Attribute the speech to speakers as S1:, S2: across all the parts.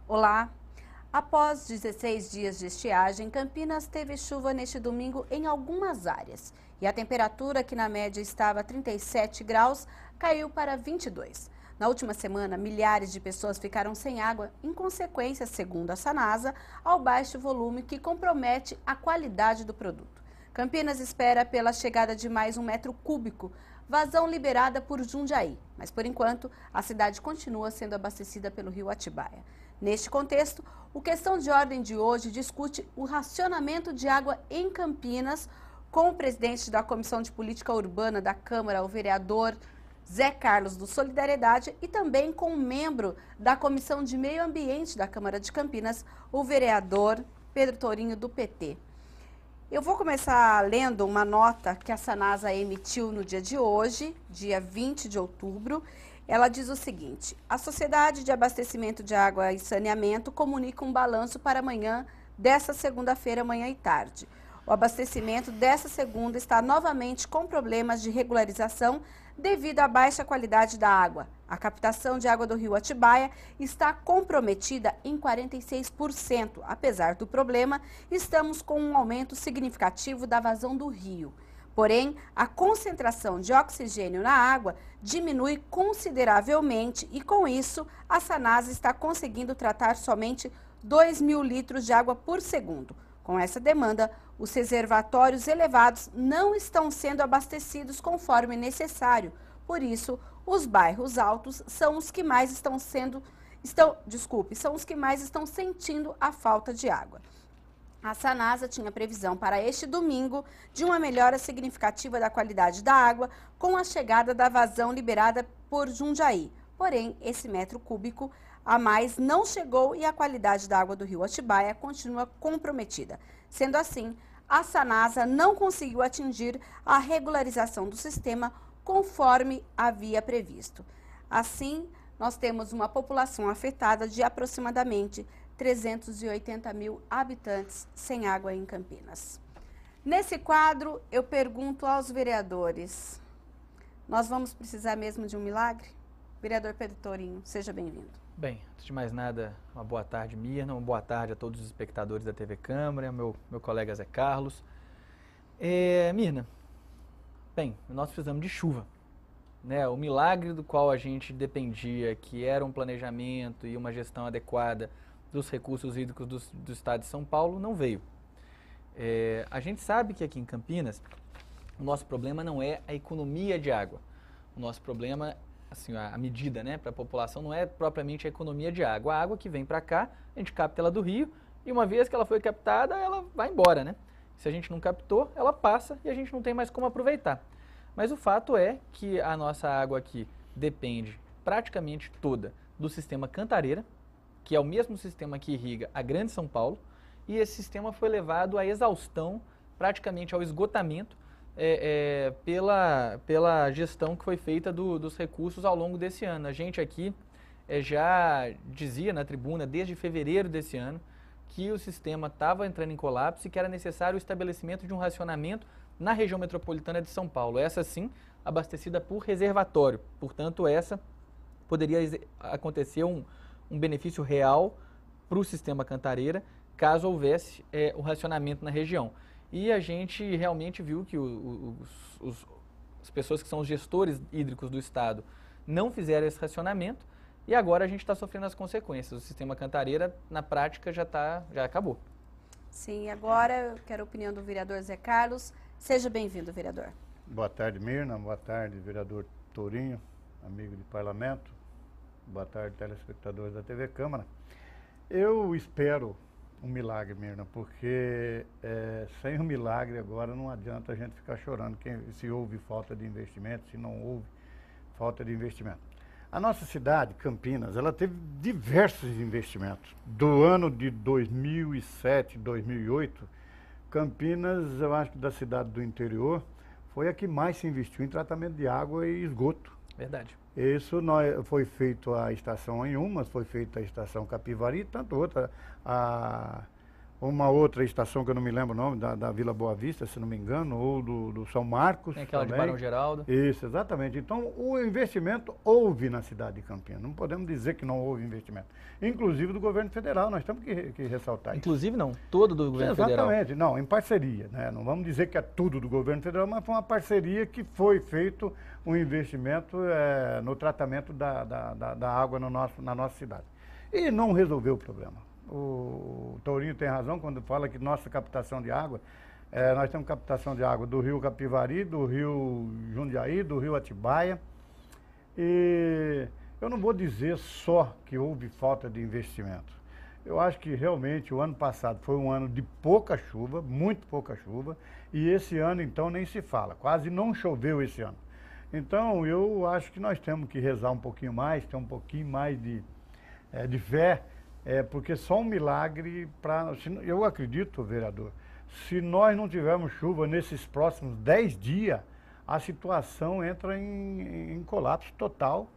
S1: Olá! Após 16 dias de estiagem, Campinas teve chuva neste domingo em algumas áreas. E a temperatura, que na média estava a 37 graus, caiu para 22. Na última semana, milhares de pessoas ficaram sem água, em consequência, segundo a Sanasa, ao baixo volume que compromete a qualidade do produto. Campinas espera pela chegada de mais 1 m3, vazão liberada por Jundiaí. Mas, por enquanto, a cidade continua sendo abastecida pelo rio Atibaia. Neste contexto, o Questão de Ordem de hoje discute o racionamento de água em Campinas com o presidente da Comissão de Política Urbana da Câmara, o vereador Zé Carlos do Solidariedade, e também com um membro da Comissão de Meio Ambiente da Câmara de Campinas, o vereador Pedro Tourinho do PT. Eu vou começar lendo uma nota que a Sanasa emitiu no dia de hoje, dia 20 de outubro. Ela diz o seguinte: a Sociedade de Abastecimento de Água e Saneamento comunica um balanço para amanhã, desta segunda-feira, manhã e tarde. O abastecimento desta segunda está novamente com problemas de regularização devido à baixa qualidade da água. A captação de água do rio Atibaia está comprometida em 46%. Apesar do problema, estamos com um aumento significativo da vazão do rio. Porém, a concentração de oxigênio na água diminui consideravelmente e, com isso, a Sanasa está conseguindo tratar somente 2.000 litros de água por segundo. Com essa demanda, os reservatórios elevados não estão sendo abastecidos conforme necessário. Por isso, os bairros altos são os que mais estão sentindo a falta de água. A Sanasa tinha previsão para este domingo de uma melhora significativa da qualidade da água com a chegada da vazão liberada por Jundiaí. Porém, esse 1 m3 a mais não chegou e a qualidade da água do rio Atibaia continua comprometida. Sendo assim, a Sanasa não conseguiu atingir a regularização do sistema conforme havia previsto. Assim, nós temos uma população afetada de aproximadamente 380 mil habitantes sem água em Campinas. Nesse quadro, eu pergunto aos vereadores: nós vamos precisar mesmo de um milagre? Vereador Pedro Tourinho, seja bem-vindo.
S2: Bem, antes de mais nada, uma boa tarde, Mirna, uma boa tarde a todos os espectadores da TV Câmara, meu colega Zé Carlos. Mirna, bem, nós precisamos de chuva, né? O milagre do qual a gente dependia, que era um planejamento e uma gestão adequada dos recursos hídricos do estado de São Paulo, não veio. A gente sabe que aqui em Campinas, o nosso problema não é a economia de água. O nosso problema, assim, a medida, né, para a população não é propriamente a economia de água. A água que vem para cá, a gente capta ela do rio e uma vez que ela foi captada, ela vai embora, né? Se a gente não captou, ela passa e a gente não tem mais como aproveitar. Mas o fato é que a nossa água aqui depende praticamente toda do sistema Cantareira, que é o mesmo sistema que irriga a Grande São Paulo, e esse sistema foi levado à exaustão, praticamente ao esgotamento, pela gestão que foi feita dos recursos ao longo desse ano. A gente aqui já dizia na tribuna, desde fevereiro desse ano, que o sistema estava entrando em colapso e que era necessário o estabelecimento de um racionamento na região metropolitana de São Paulo. Essa sim, abastecida por reservatório. Portanto, essa poderia acontecer um benefício real para o sistema Cantareira, caso houvesse o racionamento na região. E a gente realmente viu que as pessoas que são os gestores hídricos do estado não fizeram esse racionamento e agora a gente está sofrendo as consequências. O sistema Cantareira, na prática, já acabou.
S1: Sim, agora eu quero a opinião do vereador Zé Carlos. Seja bem-vindo, vereador.
S3: Boa tarde, Mirna. Boa tarde, vereador Tourinho, amigo de parlamento. Boa tarde, telespectadores da TV Câmara. Eu espero um milagre, Mirna, porque sem um milagre agora não adianta a gente ficar chorando se houve falta de investimento, se não houve falta de investimento. A nossa cidade, Campinas, ela teve diversos investimentos. Do ano de 2007, 2008, Campinas, eu acho que da cidade do interior, foi a que mais se investiu em tratamento de água e esgoto.
S2: Verdade.
S3: Isso foi feito a estação Anhumas, foi feita a estação Capivari, tanto outra, uma outra estação que eu não me lembro o nome, da Vila Boa Vista, se não me engano, ou do São Marcos.
S2: Tem aquela
S3: também.
S2: de Barão Geraldo.
S3: Isso, exatamente. Então, o investimento houve na cidade de Campinas. Não podemos dizer que não houve investimento. Inclusive do governo federal, nós temos que ressaltar
S2: Inclusive não, todo do governo federal.
S3: Exatamente, não, em parceria, né? Não vamos dizer que é tudo do governo federal, mas foi uma parceria que foi feito um investimento no tratamento da água na nossa cidade. E não resolveu o problema. O Tourinho tem razão quando fala que nossa captação de água, nós temos captação de água do rio Capivari, do rio Jundiaí, do rio Atibaia. E eu não vou dizer só que houve falta de investimento. Eu acho que realmente o ano passado foi um ano de pouca chuva, muito pouca chuva, e esse ano então nem se fala, quase não choveu esse ano. Então eu acho que nós temos que rezar um pouquinho mais, ter um pouquinho mais de fé, porque só um milagre eu acredito, vereador, se nós não tivermos chuva nesses próximos 10 dias, a situação entra em colapso total,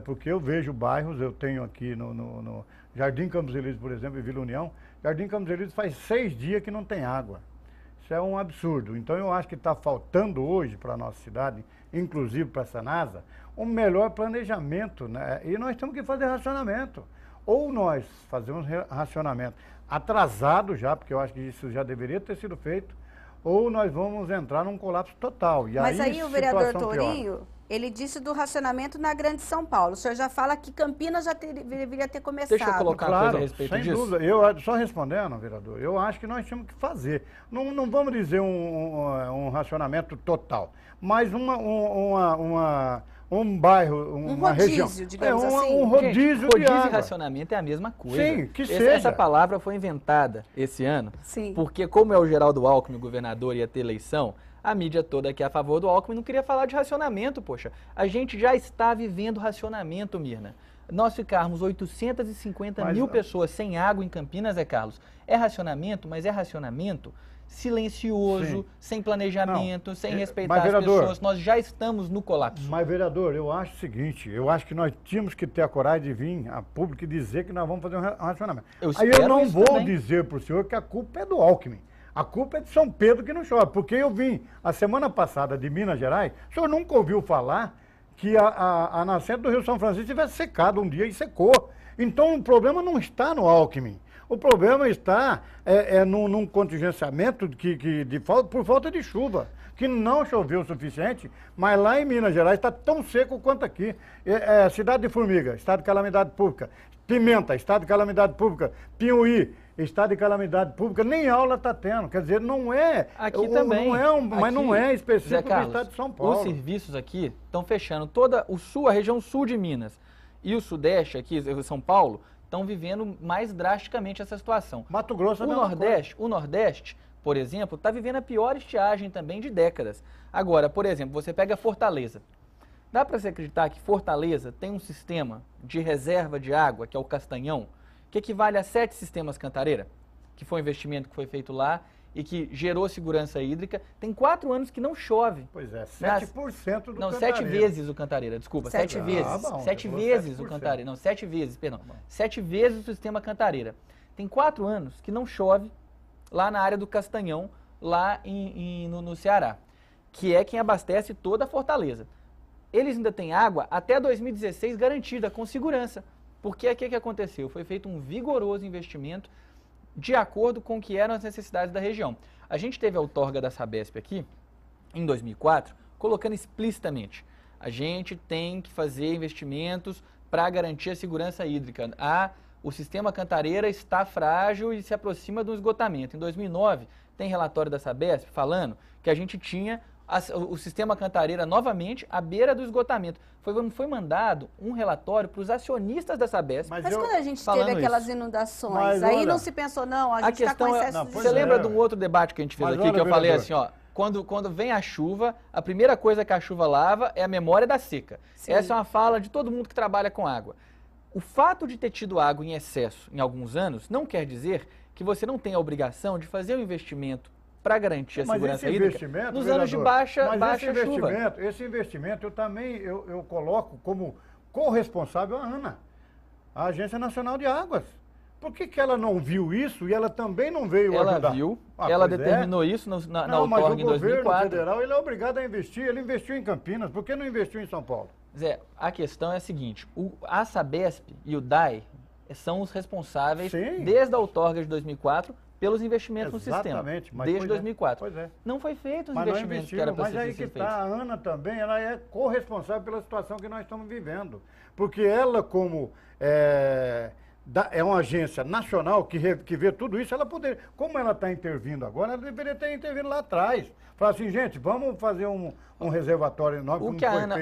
S3: porque eu vejo bairros, eu tenho aqui no Jardim Campos Elíseos, por exemplo, em Vila União, Jardim Campos Elíseos faz 6 dias que não tem água. Isso é um absurdo. Então eu acho que está faltando hoje para a nossa cidade, inclusive para a Sanasa, um melhor planejamento, né? E nós temos que fazer racionamento. Ou nós fazemos racionamento atrasado já, porque eu acho que isso já deveria ter sido feito, ou nós vamos entrar num colapso total. E
S1: Mas aí o vereador
S3: Tourinho,
S1: piora. Ele disse do racionamento na Grande São Paulo. O senhor já fala que Campinas já deveria ter começado.
S2: Deixa eu colocar uma coisa a respeito
S3: sem
S2: disso.
S3: Dúvida. Eu, só respondendo, vereador, eu acho que nós temos que fazer. Não vamos dizer um racionamento total, mas um bairro, uma região.
S1: Digamos assim.
S3: Um rodízio.
S2: Gente, rodízio
S3: de água.
S2: e racionamento é a mesma coisa.
S3: Sim, que seja.
S2: Essa palavra foi inventada esse ano,
S1: Sim.
S2: porque como é o Geraldo Alckmin, o governador, ia ter eleição, a mídia toda que é a favor do Alckmin não queria falar de racionamento, poxa. A gente já está vivendo racionamento, Mirna. Nós ficarmos 850 mil pessoas sem água em Campinas, Carlos, é racionamento, mas é racionamento silencioso,
S3: sim,
S2: sem planejamento, sem respeitar
S3: mas, vereador,
S2: as pessoas. Nós já estamos no colapso.
S3: Mas, vereador, eu acho o seguinte, eu acho que nós tínhamos que ter a coragem de vir a público e dizer que nós vamos fazer um racionamento. Aí eu não vou dizer para o senhor que a culpa é do Alckmin. A culpa é de São Pedro que não chove, porque eu vim a semana passada de Minas Gerais, o senhor nunca ouviu falar que a nascente do Rio São Francisco tivesse secado um dia e secou. Então o problema não está no Alckmin. O problema está num contingenciamento por falta de chuva, que não choveu o suficiente, mas lá em Minas Gerais está tão seco quanto aqui. Cidade de Formiga, estado de calamidade pública. Pimenta, estado de calamidade pública. Piuí, estado de calamidade pública, nem aula está tendo. Quer dizer, não é...
S2: Aqui também.
S3: Mas não é específico do estado de São Paulo.
S2: Os serviços aqui estão fechando. Toda a região sul de Minas e o sudeste aqui, São Paulo, estão vivendo mais drasticamente essa situação.
S3: Mato Grosso é
S2: o Nordeste, por exemplo, está vivendo a pior estiagem também de décadas. Agora, por exemplo, você pega Fortaleza. Dá para você acreditar que Fortaleza tem um sistema de reserva de água, que é o Castanhão, que equivale a 7 sistemas Cantareira, que foi um investimento que foi feito lá e que gerou segurança hídrica. Tem 4 anos que não chove.
S3: Pois é, 7% do
S2: Não,
S3: Cantareira.
S2: 7 vezes o Cantareira, desculpa, 7 vezes.
S3: Bom,
S2: 7 vezes o Cantareira, não, 7 vezes, perdão. 7 vezes o sistema Cantareira. Tem 4 anos que não chove lá na área do Castanhão, lá no Ceará, que é quem abastece toda a Fortaleza. Eles ainda têm água até 2016 garantida, com segurança. Porque o que aconteceu? Foi feito um vigoroso investimento de acordo com o que eram as necessidades da região. A gente teve a outorga da Sabesp aqui, em 2004, colocando explicitamente, a gente tem que fazer investimentos para garantir a segurança hídrica. O sistema Cantareira está frágil e se aproxima do esgotamento. Em 2009, tem relatório da Sabesp falando que a gente tinha o sistema Cantareira novamente à beira do esgotamento. Foi mandado um relatório para os acionistas da Sabesp.
S1: Mas quando a gente teve aquelas inundações, aí não se pensou, não, a gente está com excesso de...
S2: Você lembra de um outro debate que a gente fez aqui, que eu falei assim, ó, quando vem a chuva, a primeira coisa que a chuva lava é a memória da seca. Sim. Essa é uma fala de todo mundo que trabalha com água. O fato de ter tido água em excesso em alguns anos não quer dizer que você não tem a obrigação de fazer um investimento para garantir a segurança hídrica nos anos de baixa chuva.
S3: Esse investimento eu coloco como corresponsável a ANA, a Agência Nacional de Águas. Por que ela não viu isso e ela também não veio
S2: Ela
S3: ajudar?
S2: viu, ela determinou isso na outorga em 2004.
S3: Mas o governo federal ele é obrigado a investir, ele investiu em Campinas, por que não investiu em São Paulo?
S2: Zé, a questão é a seguinte, a Sabesp e o DAE são os responsáveis, desde a outorga de 2004, pelos investimentos no sistema.
S3: Exatamente.
S2: Desde 2004.
S3: Pois é.
S2: Não foi feito os investimentos que era para ser feito.
S3: Mas aí que está, a Ana também, ela é corresponsável pela situação que nós estamos vivendo. Porque ela, como é uma agência nacional que vê tudo isso, ela poderia, como ela está intervindo agora, ela deveria ter intervindo lá atrás. Falar assim, gente, vamos fazer um reservatório enorme.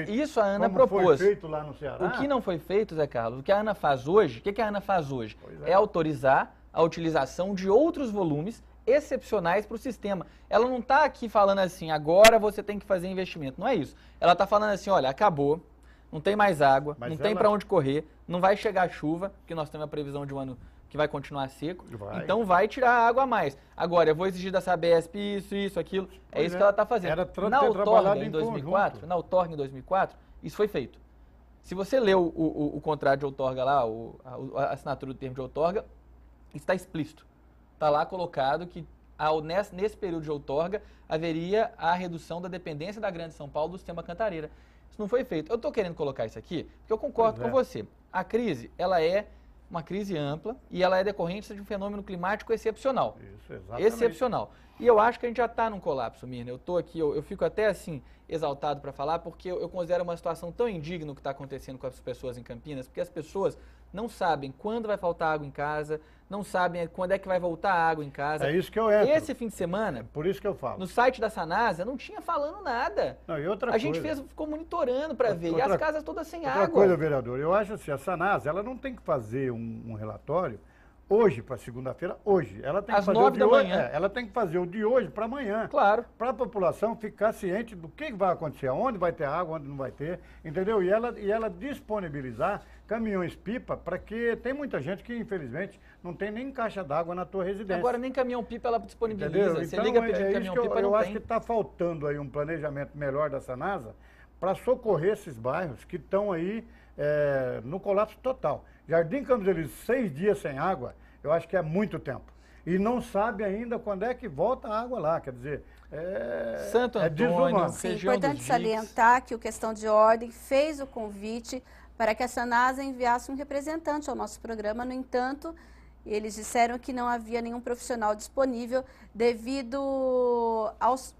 S2: Isso a Ana propôs.
S3: Foi feito lá no Ceará.
S2: O que não foi feito, Zé Carlos, o que a Ana faz hoje, o que a Ana faz hoje? É autorizar a utilização de outros volumes excepcionais para o sistema. Ela não está aqui falando assim, agora você tem que fazer investimento. Não é isso. Ela está falando assim, olha, acabou, não tem mais água, não tem para onde correr, não vai chegar chuva, porque nós temos a previsão de um ano que vai continuar seco, então vai tirar água a mais. Agora, eu vou exigir da Sabesp isso, aquilo. É isso que ela está fazendo. Na outorga em 2004, isso foi feito. Se você leu o contrato de outorga lá, a assinatura do termo de outorga, está explícito. Está lá colocado que nesse período de outorga haveria a redução da dependência da Grande São Paulo do sistema Cantareira. Isso não foi feito. Eu estou querendo colocar isso aqui porque eu concordo com você. A crise, ela é uma crise ampla e ela é decorrente de um fenômeno climático excepcional.
S3: Isso, exatamente.
S2: Excepcional. E eu acho que a gente já está num colapso, Mirna. Eu estou aqui, eu fico até assim exaltado para falar, porque eu considero uma situação tão indigna o que está acontecendo com as pessoas em Campinas, porque as pessoas não sabem quando vai faltar água em casa, não sabem quando é que vai voltar água em casa.
S3: É isso que eu entro.
S2: Esse fim de semana,
S3: por isso que eu falo.
S2: No site da Sanasa, não tinha falando nada.
S3: Não, e outra
S2: a gente ficou monitorando para ver, e as casas todas sem água.
S3: Outra coisa, vereador, eu acho assim, a Sanasa, ela não tem que fazer um relatório hoje para segunda-feira, hoje. Ela tem que fazer o de hoje. Ela tem que fazer o de hoje para amanhã.
S2: Claro.
S3: Para a população ficar ciente do que vai acontecer, onde vai ter água, onde não vai ter, entendeu? E ela disponibilizar caminhões-pipa, para que tem muita gente que, infelizmente, não tem nem caixa d'água na tua residência.
S2: Agora, nem caminhão-pipa ela disponibiliza.
S3: Entendeu?
S2: Você
S3: então,
S2: liga pedindo caminhão-pipa, não tem.
S3: Eu acho que está faltando aí um planejamento melhor da Sanasa para socorrer esses bairros que estão aí no colapso total. Jardim Campos Elíseos, 6 dias sem água, eu acho que é muito tempo. E não sabe ainda quando é que volta a água lá, quer dizer,
S2: Santo Antônio,
S1: Sim, importante salientar que o Questão de Ordem fez o convite para que a Sanasa enviasse um representante ao nosso programa. No entanto, eles disseram que não havia nenhum profissional disponível devido aos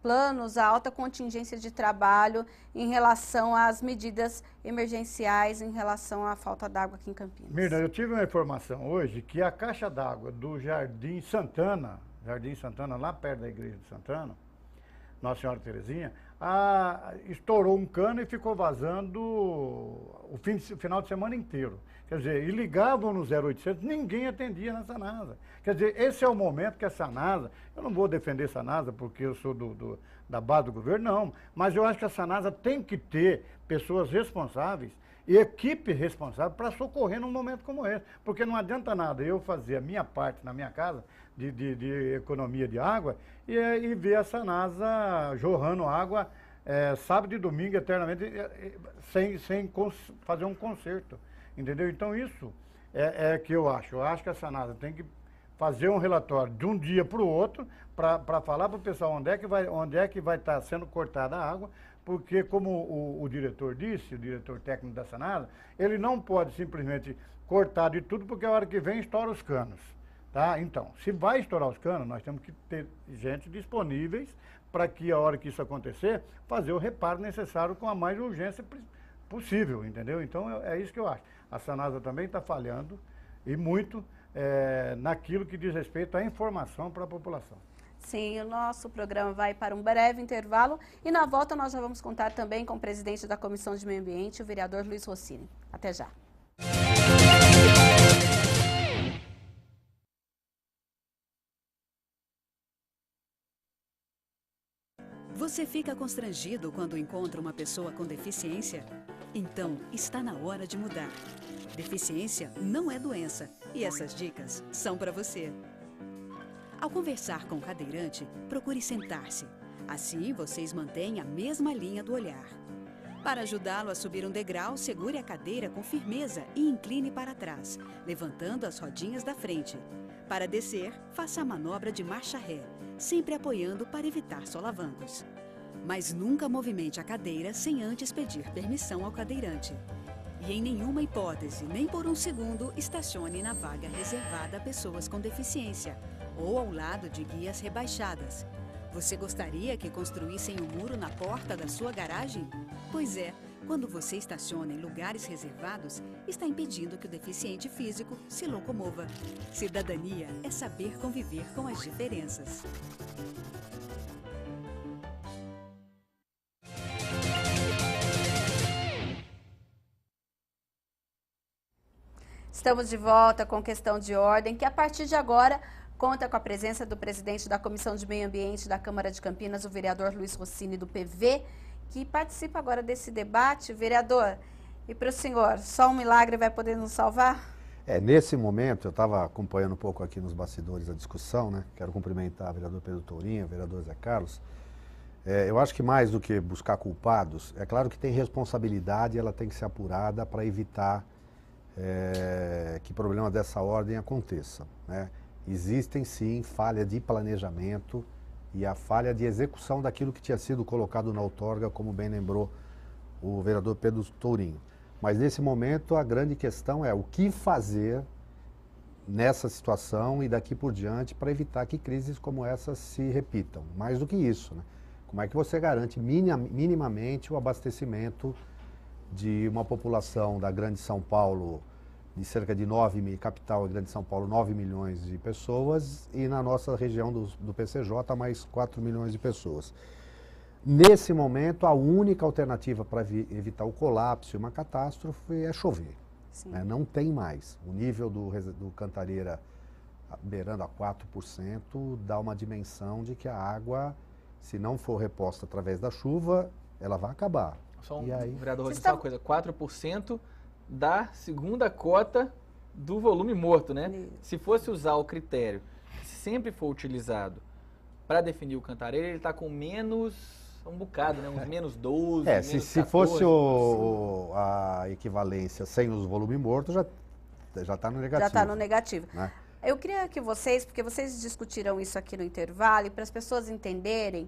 S1: planos, a alta contingência de trabalho em relação às medidas emergenciais em relação à falta d'água aqui em Campinas.
S3: Mirna, eu tive uma informação hoje que a caixa d'água do Jardim Santana, lá perto da igreja de Santana, Nossa Senhora Terezinha, estourou um cano e ficou vazando o final de semana inteiro. Quer dizer, e ligavam no 0800, ninguém atendia na Sanasa. Quer dizer, esse é o momento que a Sanasa, eu não vou defender a Sanasa porque eu sou da base do governo, não, mas eu acho que a Sanasa tem que ter pessoas responsáveis e equipe responsável para socorrer num momento como esse. Porque não adianta nada eu fazer a minha parte na minha casa de economia de água e ver a Sanasa jorrando água sábado e domingo eternamente sem fazer um conserto. Entendeu? Então isso é que eu acho. Eu acho que a Sanasa tem que fazer um relatório de um dia para o outro para falar para o pessoal onde é que vai estar sendo cortada a água, porque como o diretor disse, o diretor técnico da Sanasa, ele não pode simplesmente cortar de tudo, porque a hora que vem estoura os canos. Tá? Então, se vai estourar os canos, nós temos que ter gente disponíveis para que a hora que isso acontecer, fazer o reparo necessário com a mais urgência possível, entendeu? Então é isso que eu acho. A Sanasa também está falhando e muito naquilo que diz respeito à informação para a população.
S1: Sim, o nosso programa vai para um breve intervalo e na volta nós já vamos contar também com o presidente da Comissão de Meio Ambiente, o vereador Luiz Rossini. Até já.
S4: Você fica constrangido quando encontra uma pessoa com deficiência? Então, está na hora de mudar. Deficiência não é doença e essas dicas são para você. Ao conversar com o cadeirante, procure sentar-se. Assim, vocês mantêm a mesma linha do olhar. Para ajudá-lo a subir um degrau, segure a cadeira com firmeza e incline para trás, levantando as rodinhas da frente. Para descer, faça a manobra de marcha ré, sempre apoiando para evitar solavancos. Mas nunca movimente a cadeira sem antes pedir permissão ao cadeirante. E em nenhuma hipótese, nem por um segundo, estacione na vaga reservada a pessoas com deficiência ou ao lado de guias rebaixadas. Você gostaria que construíssem um muro na porta da sua garagem? Pois é, quando você estaciona em lugares reservados, está impedindo que o deficiente físico se locomova. Cidadania é saber conviver com as diferenças.
S1: Estamos de volta com Questão de Ordem, que a partir de agora conta com a presença do presidente da Comissão de Meio Ambiente da Câmara de Campinas, o vereador Luiz Rossini, do PV, que participa agora desse debate. Vereador, e para o senhor, só um milagre vai poder nos salvar?
S5: Nesse momento, eu estava acompanhando um pouco aqui nos bastidores a discussão, né? Quero cumprimentar o vereador Pedro Tourinho, o vereador Zé Carlos. Eu acho que mais do que buscar culpados, é claro que tem responsabilidade e ela tem que ser apurada para evitar que problemas dessa ordem aconteçam, né? Existem sim falha de planejamento e a falha de execução daquilo que tinha sido colocado na outorga, como bem lembrou o vereador Pedro Tourinho. Mas nesse momento a grande questão é o que fazer nessa situação e daqui por diante para evitar que crises como essa se repitam. Mais do que isso, né? Como é que você garante minimamente o abastecimento de uma população da Grande São Paulo de cerca de 9 mil, capital e Grande São Paulo, 9 milhões de pessoas, e na nossa região do PCJ, mais 4 milhões de pessoas. Nesse momento, a única alternativa para evitar o colapso e uma catástrofe é chover. Né? Não tem mais. O nível do Cantareira beirando a 4% dá uma dimensão de que a água, se não for reposta através da chuva, ela vai acabar.
S2: Só
S5: e aí,
S2: vereador, só uma coisa, 4% da segunda cota do volume morto, né? Se fosse usar o critério que sempre foi utilizado para definir o Cantareira, ele está com menos, um bocado, né? Uns menos 12, menos 14.
S5: Se fosse a equivalência sem os volume morto, já está no negativo.
S1: Já está no negativo.
S5: Né?
S1: Eu queria que vocês, porque vocês discutiram isso aqui no intervalo, e para as pessoas entenderem,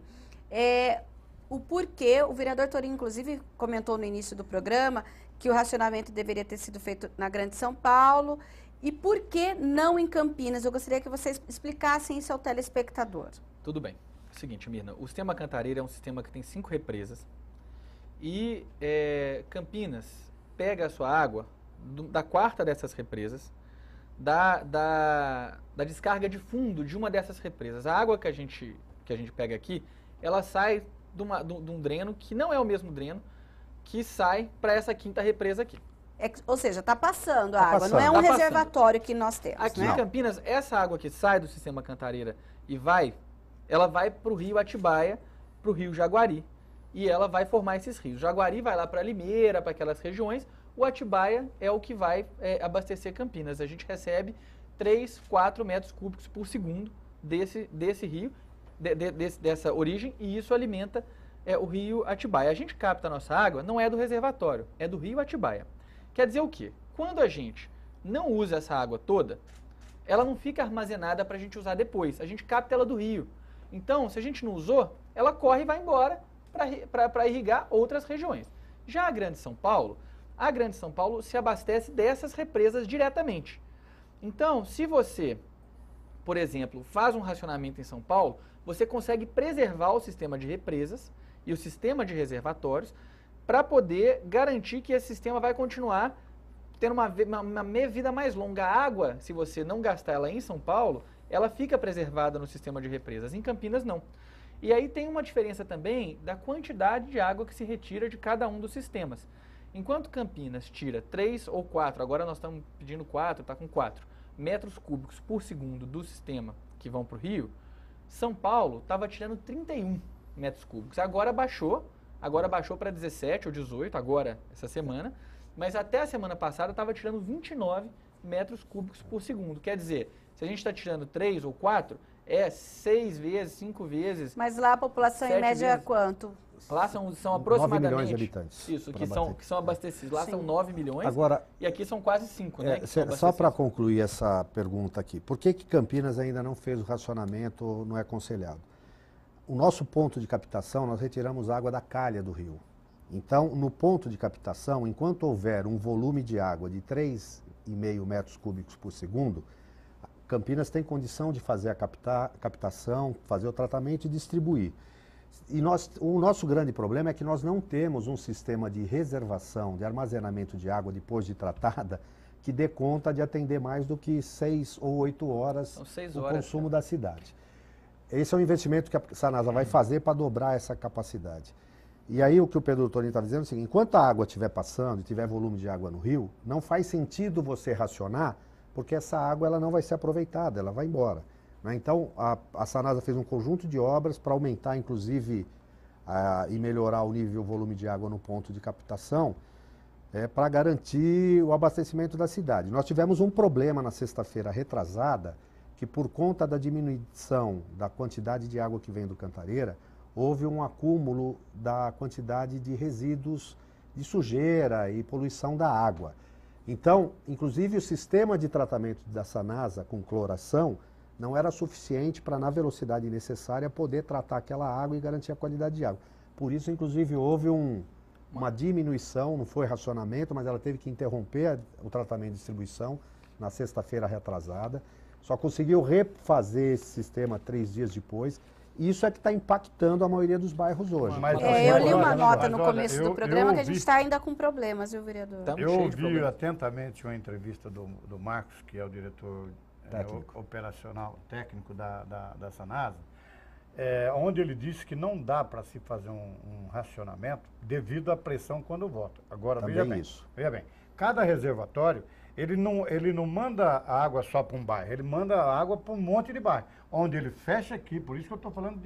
S1: o porquê, o vereador Tourinho, inclusive, comentou no início do programa que o racionamento deveria ter sido feito na Grande São Paulo, e por que não em Campinas? Eu gostaria que vocês explicassem isso ao telespectador.
S2: Tudo bem. É o seguinte, Mirna, o sistema Cantareira é um sistema que tem 5 represas, e Campinas pega a sua água da quarta dessas represas, da descarga de fundo de uma dessas represas. A água que a gente pega aqui, ela sai de um dreno que não é o mesmo dreno que sai para essa quinta represa aqui.
S1: Ou seja, está passando a água, não é um reservatório que nós temos.
S2: Aqui
S1: né?
S2: em Campinas, essa água que sai do sistema Cantareira e ela vai para o rio Atibaia, para o rio Jaguari, e ela vai formar esses rios. Jaguari vai lá para Limeira, para aquelas regiões, o Atibaia é o que vai abastecer Campinas. A gente recebe 3, 4 metros cúbicos por segundo desse rio, dessa origem, e isso alimenta o rio Atibaia. A gente capta a nossa água, não é do reservatório, é do rio Atibaia. Quer dizer o quê? Quando a gente não usa essa água toda, ela não fica armazenada para a gente usar depois. A gente capta ela do rio. Então, se a gente não usou, ela corre e vai embora para irrigar outras regiões. Já a Grande São Paulo se abastece dessas represas diretamente. Então, se você, por exemplo, faz um racionamento em São Paulo, você consegue preservar o sistema de represas e o sistema de reservatórios para poder garantir que esse sistema vai continuar tendo uma vida mais longa. A água, se você não gastar ela em São Paulo, ela fica preservada no sistema de represas. Em Campinas, não. E aí tem uma diferença também da quantidade de água que se retira de cada um dos sistemas. Enquanto Campinas tira 3 ou 4, agora nós estamos pedindo 4, está com 4 metros cúbicos por segundo do sistema que vão para o rio, São Paulo estava tirando 31 metros cúbicos. Agora baixou para 17 ou 18, agora, essa semana, mas até a semana passada estava tirando 29 metros cúbicos por segundo. Quer dizer, se a gente está tirando 3 ou 4, 6 vezes, 5 vezes.
S1: Mas lá a população em média é quanto?
S2: Lá são
S5: 9
S2: aproximadamente...
S5: milhões de habitantes.
S2: Isso,
S5: para
S2: que são abastecidos. Lá
S1: Sim.
S2: são 9 milhões
S5: Agora,
S2: e aqui são quase 5, né? que são
S5: só para
S2: abastecidos.
S5: concluir essa pergunta aqui, por que Campinas ainda não fez o racionamento ou não é aconselhado? O nosso ponto de captação, nós retiramos água da calha do rio. Então, no ponto de captação, enquanto houver um volume de água de 3,5 metros cúbicos por segundo, Campinas tem condição de fazer a captação, fazer o tratamento e distribuir. E o nosso grande problema é que nós não temos um sistema de reservação, de armazenamento de água depois de tratada, que dê conta de atender mais do que 6 ou 8 horas o consumo da cidade. Esse é um investimento que a Sanasa vai fazer para dobrar essa capacidade. E aí o que o Pedro Torinho está dizendo é o seguinte, enquanto a água estiver passando e tiver volume de água no rio, não faz sentido você racionar, porque essa água ela não vai ser aproveitada, ela vai embora. Né? Então, a Sanasa fez um conjunto de obras para aumentar, inclusive, e melhorar o nível e o volume de água no ponto de captação, para garantir o abastecimento da cidade. Nós tivemos um problema na sexta-feira retrasada, que por conta da diminuição da quantidade de água que vem do Cantareira, houve um acúmulo da quantidade de resíduos de sujeira e poluição da água. Então, inclusive o sistema de tratamento da Sanasa com cloração não era suficiente para, na velocidade necessária, poder tratar aquela água e garantir a qualidade de água. Por isso, inclusive, houve uma diminuição, não foi racionamento, mas ela teve que interromper o tratamento de distribuição na sexta-feira retrasada. Só conseguiu refazer esse sistema 3 dias depois. Isso é que está impactando a maioria dos bairros hoje.
S1: Eu li uma nota no começo do programa que a gente está ainda com problemas, viu, vereador?
S3: Eu ouvi atentamente uma entrevista do Marcos, que é o diretor operacional técnico da Sanasa, onde ele disse que não dá para se fazer um racionamento devido à pressão quando vota. Agora, veja bem, cada reservatório, ele não manda a água só para um bairro, ele manda a água para um monte de bairro, onde ele fecha aqui, por isso que eu estou falando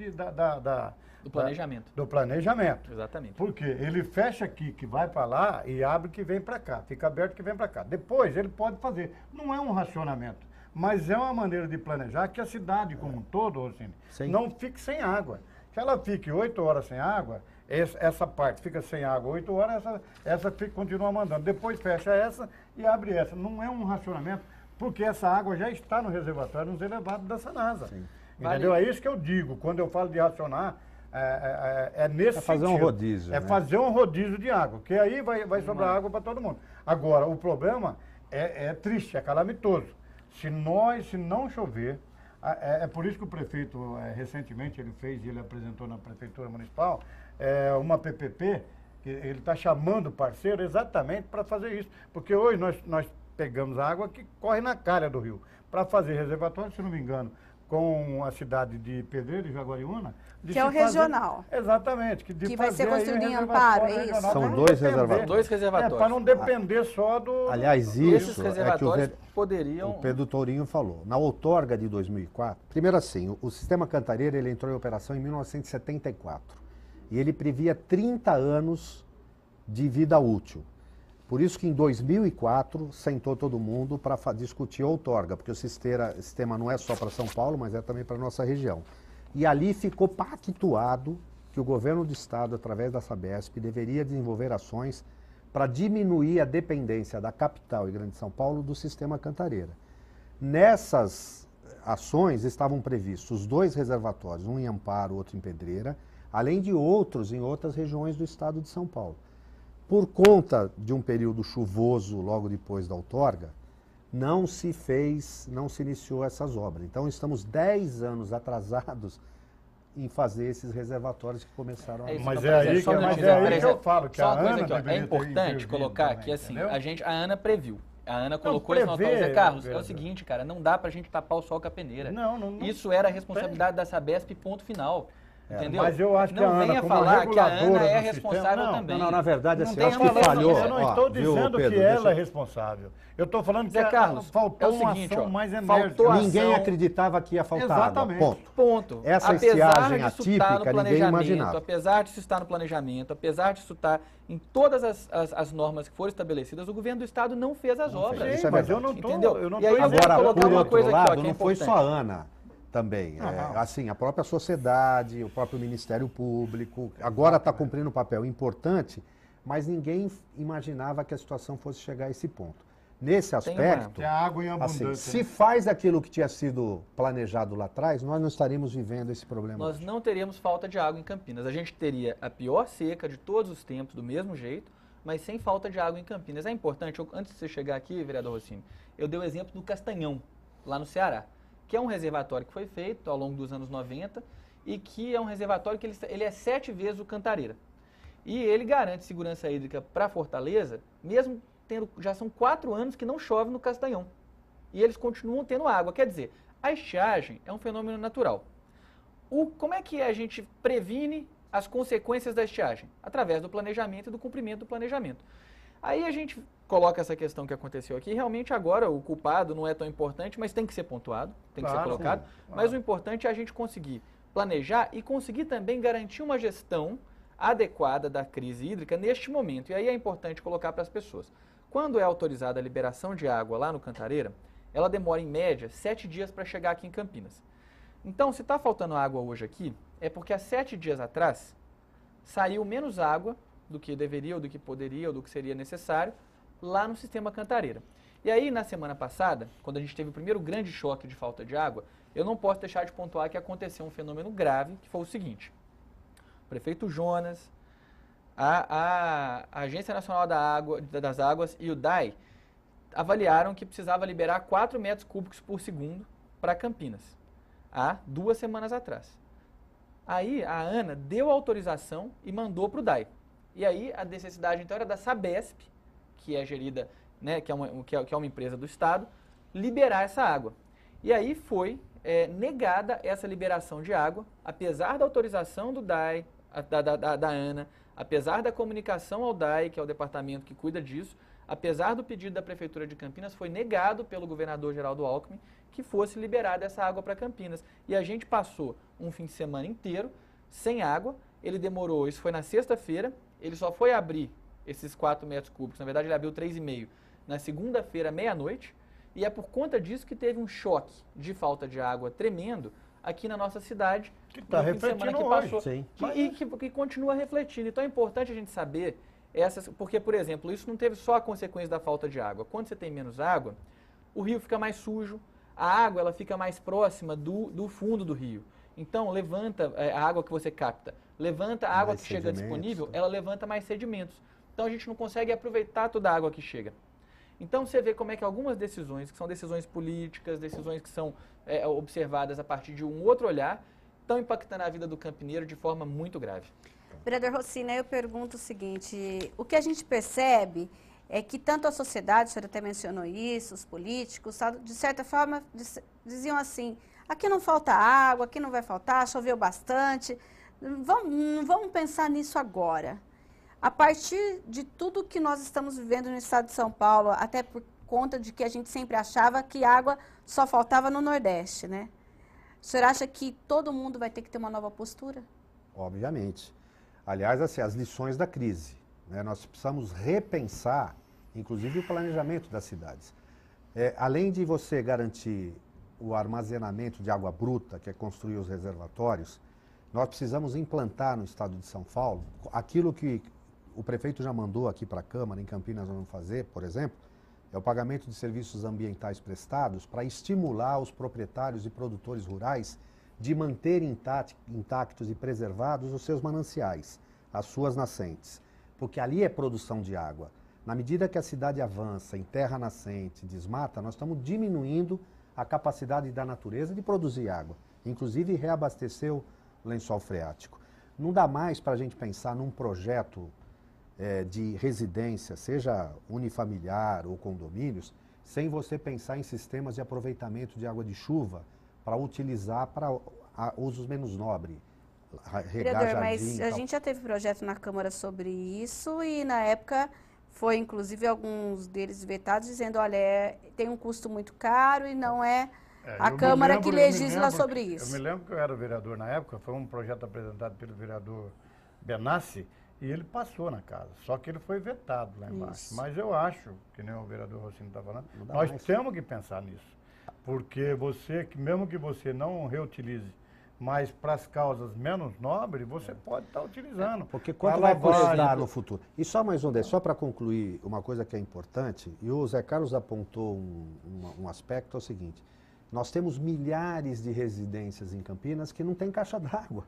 S2: do planejamento.
S3: Do planejamento.
S2: Exatamente.
S3: Porque ele fecha aqui, que vai para lá, e abre que vem para cá, fica aberto que vem para cá. Depois ele pode fazer, não é um racionamento, mas é uma maneira de planejar que a cidade como um todo, assim, não fique sem água. Se ela fique 8 horas sem água, essa parte fica sem água 8 horas, essa continua mandando. Depois fecha essa e abre essa. Não é um racionamento, porque essa água já está no reservatório, nos elevados da Sanasa. Entendeu? É isso que eu digo. Quando eu falo de racionar, nesse
S5: fazer
S3: sentido.
S5: Um rodízio.
S3: Fazer um rodízio de água, porque aí vai sobrar água para todo mundo. Agora, o problema é triste, é calamitoso. Se não chover, é por isso que o prefeito, recentemente, ele apresentou na Prefeitura Municipal, uma PPP, que ele está chamando parceiro exatamente para fazer isso. Porque hoje nós pegamos a água que corre na calha do rio, para fazer reservatório, se não me engano, com a cidade de Pedreira e Jaguariúna.
S1: Que é o regional.
S3: Exatamente.
S1: Que vai ser construído em Amparo, é isso?
S5: São 2 reservatórios.
S2: 2 reservatórios.
S3: Para não depender só do...
S5: Aliás,
S2: esses
S5: isso
S2: reservatórios
S5: o Pedro Tourinho falou. Na outorga de 2004, primeiro assim, o sistema Cantareira ele entrou em operação em 1974. E ele previa 30 anos de vida útil. Por isso que em 2004 sentou todo mundo para discutir a outorga, porque o sistema não é só para São Paulo, mas é também para a nossa região. E ali ficou pactuado que o governo do estado, através da Sabesp, deveria desenvolver ações para diminuir a dependência da capital e Grande São Paulo do sistema Cantareira. Nessas ações estavam previstos 2 reservatórios, um em Amparo, outro em Pedreira, além de outros em outras regiões do estado de São Paulo. Por conta de um período chuvoso logo depois da outorga, não se iniciou essas obras. Então estamos 10 anos atrasados em fazer esses reservatórios que começaram a...
S3: Mas é aí que eu falo, que a Ana
S2: é importante colocar que assim, a Ana previu. A Ana colocou isso no nota, Zé Carlos, é o seguinte, cara, não dá pra gente tapar o sol com a peneira.
S3: Não.
S2: Isso era a responsabilidade da Sabesp, ponto final. Entendeu?
S3: Mas eu acho que
S2: não
S3: a Ana,
S2: venha
S3: como
S2: falar que a Ana é
S3: do
S2: responsável
S3: sistema,
S2: também.
S5: Não, na verdade, assim,
S3: não
S5: eu acho que falhou.
S3: Eu não estou dizendo
S5: Pedro,
S3: que ela é responsável. Eu estou falando que
S2: Zé Carlos,
S3: faltou
S2: é o seguinte,
S3: uma ação mais enérgica.
S2: faltou
S5: Ninguém
S2: ação.
S5: acreditava que ia faltar
S3: Exatamente.
S5: água.
S2: Ponto.
S5: Essa
S2: Apesar
S5: estiagem
S2: disso estar no
S5: atípica, ninguém imaginava.
S2: Apesar disso estar no planejamento, apesar disso estar em todas as normas que foram estabelecidas, o governo do estado não fez as obras.
S5: Isso é
S3: mas
S5: verdade.
S3: eu não estou
S2: Entendeu?
S3: dizendo.
S2: E aí,
S5: Agora,
S2: colocar
S5: por
S2: uma
S5: outro
S2: coisa aqui, ó,
S5: lado,
S2: que é
S5: não foi
S2: importante.
S5: só a Ana. também. Assim, a própria sociedade, o próprio Ministério Público, agora está cumprindo um papel importante, mas ninguém imaginava que a situação fosse chegar a esse ponto. Nesse aspecto,
S3: Tem água em abundância.
S5: assim, se faz aquilo que tinha sido planejado lá atrás, nós não estaríamos vivendo esse problema
S2: Nós
S5: hoje.
S2: não teríamos falta de água em Campinas. A gente teria a pior seca de todos os tempos, do mesmo jeito, mas sem falta de água em Campinas. É importante, antes de você chegar aqui, vereador Rossini, eu dei o exemplo do Castanhão, lá no Ceará, que é um reservatório que foi feito ao longo dos anos 90 e que é um reservatório que ele é 7 vezes o Cantareira. E ele garante segurança hídrica para Fortaleza, mesmo já são 4 anos que não chove no Castanhão. E eles continuam tendo água. Quer dizer, a estiagem é um fenômeno natural. Como é que a gente previne as consequências da estiagem? Através do planejamento e do cumprimento do planejamento. Aí a gente coloca essa questão que aconteceu aqui. Realmente agora o culpado não é tão importante, mas tem que ser pontuado, tem que ser colocado. Mas o importante é a gente conseguir planejar e conseguir também garantir uma gestão adequada da crise hídrica neste momento. E aí é importante colocar para as pessoas. Quando é autorizada a liberação de água lá no Cantareira, ela demora em média 7 dias para chegar aqui em Campinas. Então, se está faltando água hoje aqui, é porque há 7 dias atrás saiu menos água do que deveria, ou do que poderia, ou do que seria necessário, lá no sistema Cantareira. E aí, na semana passada, quando a gente teve o primeiro grande choque de falta de água, eu não posso deixar de pontuar que aconteceu um fenômeno grave, que foi o seguinte. O prefeito Jonas, a Agência Nacional das Águas e o DAI avaliaram que precisava liberar 4 metros cúbicos por segundo para Campinas, há 2 semanas atrás. Aí a ANA deu autorização e mandou para o DAI. E aí a necessidade então era da Sabesp, que é gerida, né, que é uma empresa do Estado, liberar essa água. E aí foi negada essa liberação de água, apesar da autorização do DAI, da ANA, apesar da comunicação ao DAI, que é o departamento que cuida disso, apesar do pedido da Prefeitura de Campinas, foi negado pelo governador Geraldo Alckmin que fosse liberada essa água para Campinas. E a gente passou um fim de semana inteiro sem água, ele demorou, isso foi na sexta-feira, ele só foi abrir esses 4 metros cúbicos, na verdade ele abriu 3,5 na segunda-feira, meia-noite, e é por conta disso que teve um choque de falta de água tremendo aqui na nossa cidade,
S3: que está refletindo que passou,
S5: hoje,
S2: que continua refletindo. Então é importante a gente saber, porque, por exemplo, isso não teve só a consequência da falta de água. Quando você tem menos água, o rio fica mais sujo, a água ela fica mais próxima do fundo do rio. Então, levanta a água que você capta, levanta a água que chega disponível, ela levanta mais sedimentos. Então, a gente não consegue aproveitar toda a água que chega. Então, você vê como é que algumas decisões, que são decisões políticas, decisões que são observadas a partir de um outro olhar, estão impactando a vida do campineiro de forma muito grave.
S1: Vereador Rossini, eu pergunto o seguinte, o que a gente percebe é que tanto a sociedade, o senhor até mencionou isso, os políticos, de certa forma, diziam assim, aqui não falta água, aqui não vai faltar, choveu bastante, vamos pensar nisso agora. A partir de tudo que nós estamos vivendo no estado de São Paulo, até por conta de que a gente sempre achava que água só faltava no Nordeste, né? O senhor acha que todo mundo vai ter que ter uma nova postura?
S5: Obviamente. Aliás, assim, as lições da crise, né? Nós precisamos repensar, inclusive, o planejamento das cidades. Além de você garantir o armazenamento de água bruta, que é construir os reservatórios, nós precisamos implantar no estado de São Paulo aquilo que o prefeito já mandou aqui para a Câmara, em Campinas nós vamos fazer, por exemplo, é o pagamento de serviços ambientais prestados para estimular os proprietários e produtores rurais de manter intactos e preservados os seus mananciais, as suas nascentes, porque ali é produção de água. Na medida que a cidade avança em terra nascente, desmata, nós estamos diminuindo a capacidade da natureza de produzir água, inclusive reabastecer o lençol freático. Não dá mais para a gente pensar num projeto de residência, seja unifamiliar ou condomínios, sem você pensar em sistemas de aproveitamento de água de chuva para utilizar para usos menos nobres, regar jardim.
S1: Mas a gente já teve projeto na Câmara sobre isso e na época foi inclusive alguns deles vetados dizendo, olha, tem um custo muito caro e não é a Câmara que legisla sobre isso.
S3: Eu me lembro que eu era vereador na época, foi um projeto apresentado pelo vereador Benassi, e ele passou na casa, só que ele foi vetado lá embaixo. Isso. Mas eu acho, que nem o vereador Rossini está falando, nós temos que pensar nisso. Porque mesmo que você não reutilize, mas para as causas menos nobres, você pode estar utilizando.
S5: Porque quanto vai custar no futuro? E só mais um só para concluir, uma coisa que é importante, e o Zé Carlos apontou um aspecto, é o seguinte, nós temos milhares de residências em Campinas que não tem caixa d'água.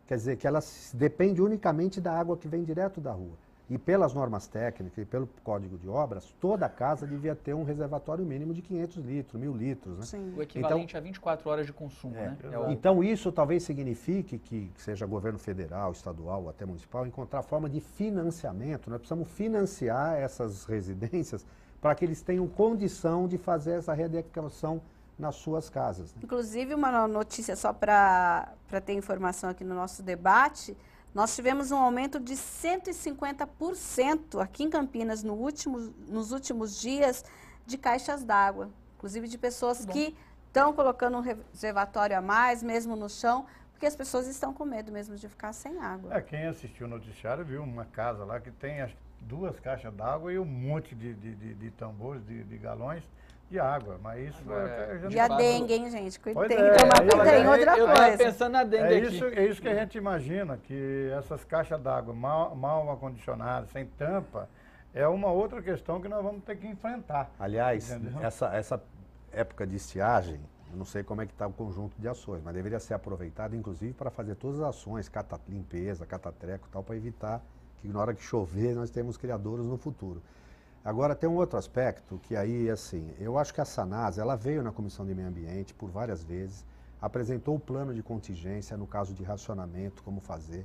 S5: Quer dizer, que elas dependem unicamente da água que vem direto da rua. E pelas normas técnicas e pelo Código de Obras, toda casa devia ter um reservatório mínimo de 500 litros, 1.000 litros. Né?
S1: Sim.
S2: O equivalente a 24 horas de consumo, né?
S5: Então isso talvez signifique que seja governo federal, estadual ou até municipal, encontrar forma de financiamento. Nós precisamos financiar essas residências para que eles tenham condição de fazer essa readequação nas suas casas. Né?
S1: Inclusive, uma notícia só para ter informação aqui no nosso debate, nós tivemos um aumento de 150% aqui em Campinas nos últimos dias de caixas d'água. Inclusive de pessoas que estão colocando um reservatório a mais, mesmo no chão, porque as pessoas estão com medo mesmo de ficar sem água.
S3: Quem assistiu o noticiário viu uma casa lá que tem acho, 2 caixas d'água e um monte de tambores, de galões de água, mas isso
S1: E a dengue, hein, gente? Tem que tomar
S3: cuidado.
S1: Tem outra
S2: eu
S1: coisa.
S2: Eu pensando na dengue aqui.
S3: É isso que a gente imagina, que essas caixas d'água mal acondicionadas, sem tampa, é uma outra questão que nós vamos ter que enfrentar.
S5: Aliás, essa época de estiagem, eu não sei como é que está o conjunto de ações, mas deveria ser aproveitada, inclusive, para fazer todas as ações, limpeza, catatreco e tal, para evitar que na hora que chover nós temos criadouros no futuro. Agora, tem um outro aspecto que aí, assim, eu acho que a Sanasa, ela veio na Comissão de Meio Ambiente por várias vezes, apresentou o plano de contingência no caso de racionamento, como fazer.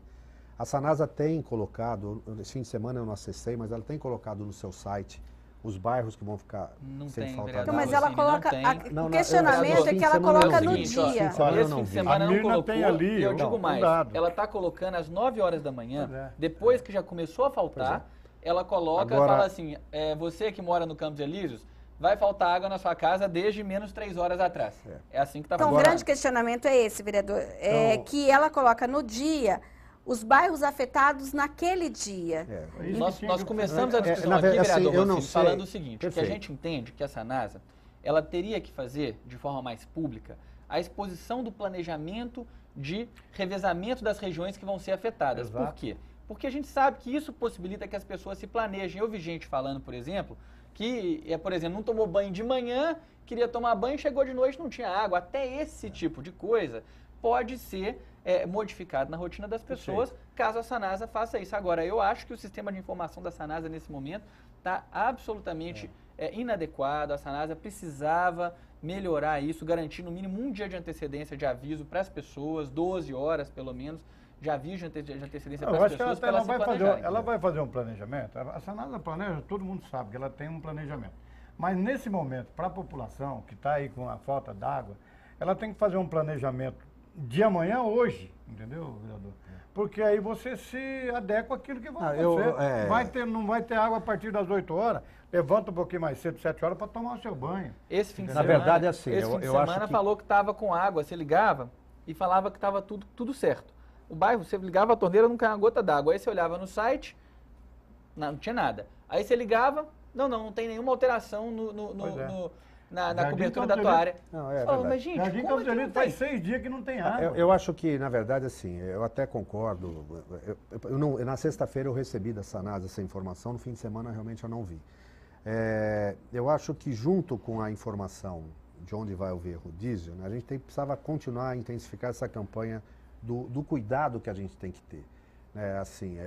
S5: A Sanasa tem colocado, esse fim de semana eu não acessei, mas ela tem colocado no seu site os bairros que vão ficar sem falta
S1: Então,
S5: d'água.
S1: mas ela coloca, o questionamento é que ela coloca no dia.
S2: Esse fim de semana não colocou,
S3: tem ali,
S2: e eu digo mais, ela está colocando às 9 horas da manhã, depois que já começou a faltar, ela coloca e fala assim, você que mora no Campos Elíseos, vai faltar água na sua casa desde menos 3 horas atrás. É assim que está
S1: funcionando. Então, o grande questionamento é esse, vereador, que ela coloca no dia os bairros afetados naquele dia.
S2: Nós começamos a discussão aqui, vereador, falando o seguinte, que a gente entende que a Sanasa, ela teria que fazer, de forma mais pública, a exposição do planejamento de revezamento das regiões que vão ser afetadas.
S3: Exato.
S2: Por quê? Porque a gente sabe que isso possibilita que as pessoas se planejem. Eu vi gente falando, por exemplo, que, por exemplo, não tomou banho de manhã, queria tomar banho, chegou de noite, não tinha água. Até esse tipo de coisa pode ser modificado na rotina das pessoas, caso a Sanasa faça isso. Agora, eu acho que o sistema de informação da Sanasa, nesse momento, está absolutamente inadequado. A Sanasa precisava melhorar isso, garantir no mínimo um dia de antecedência de aviso para as pessoas, 12 horas pelo menos, de aviso de antecedência para as pessoas, para elas se planejarem.
S3: Ela vai fazer um planejamento, a Sanasa planeja, todo mundo sabe que ela tem um planejamento. Mas nesse momento, para a população que está aí com a falta d'água, ela tem que fazer um planejamento de amanhã hoje, entendeu, vereador? Porque aí você se adequa àquilo que vai acontecer. Não vai ter água a partir das 8 horas, levanta um pouquinho mais cedo, 7 horas, para tomar o seu banho.
S2: Esse fim de
S5: semana, na verdade, assim,
S2: esse fim de semana falou que estava com água, você ligava e falava que estava tudo certo. O bairro, você ligava a torneira, não caía uma gota d'água. Aí você olhava no site, não tinha nada. Aí você ligava, não tem nenhuma alteração na cobertura da tua área.
S5: Não,
S2: você falava, mas gente,
S3: Jardim Campos Elíseos faz 6 dias que não tem água.
S5: Eu acho que, na verdade, assim, eu até concordo. Na sexta-feira eu recebi da Sanasa essa informação, no fim de semana realmente eu não vi. Eu acho que junto com a informação de onde vai haver rodízio, né, a gente precisava continuar a intensificar essa campanha do cuidado que a gente tem que ter. Assim,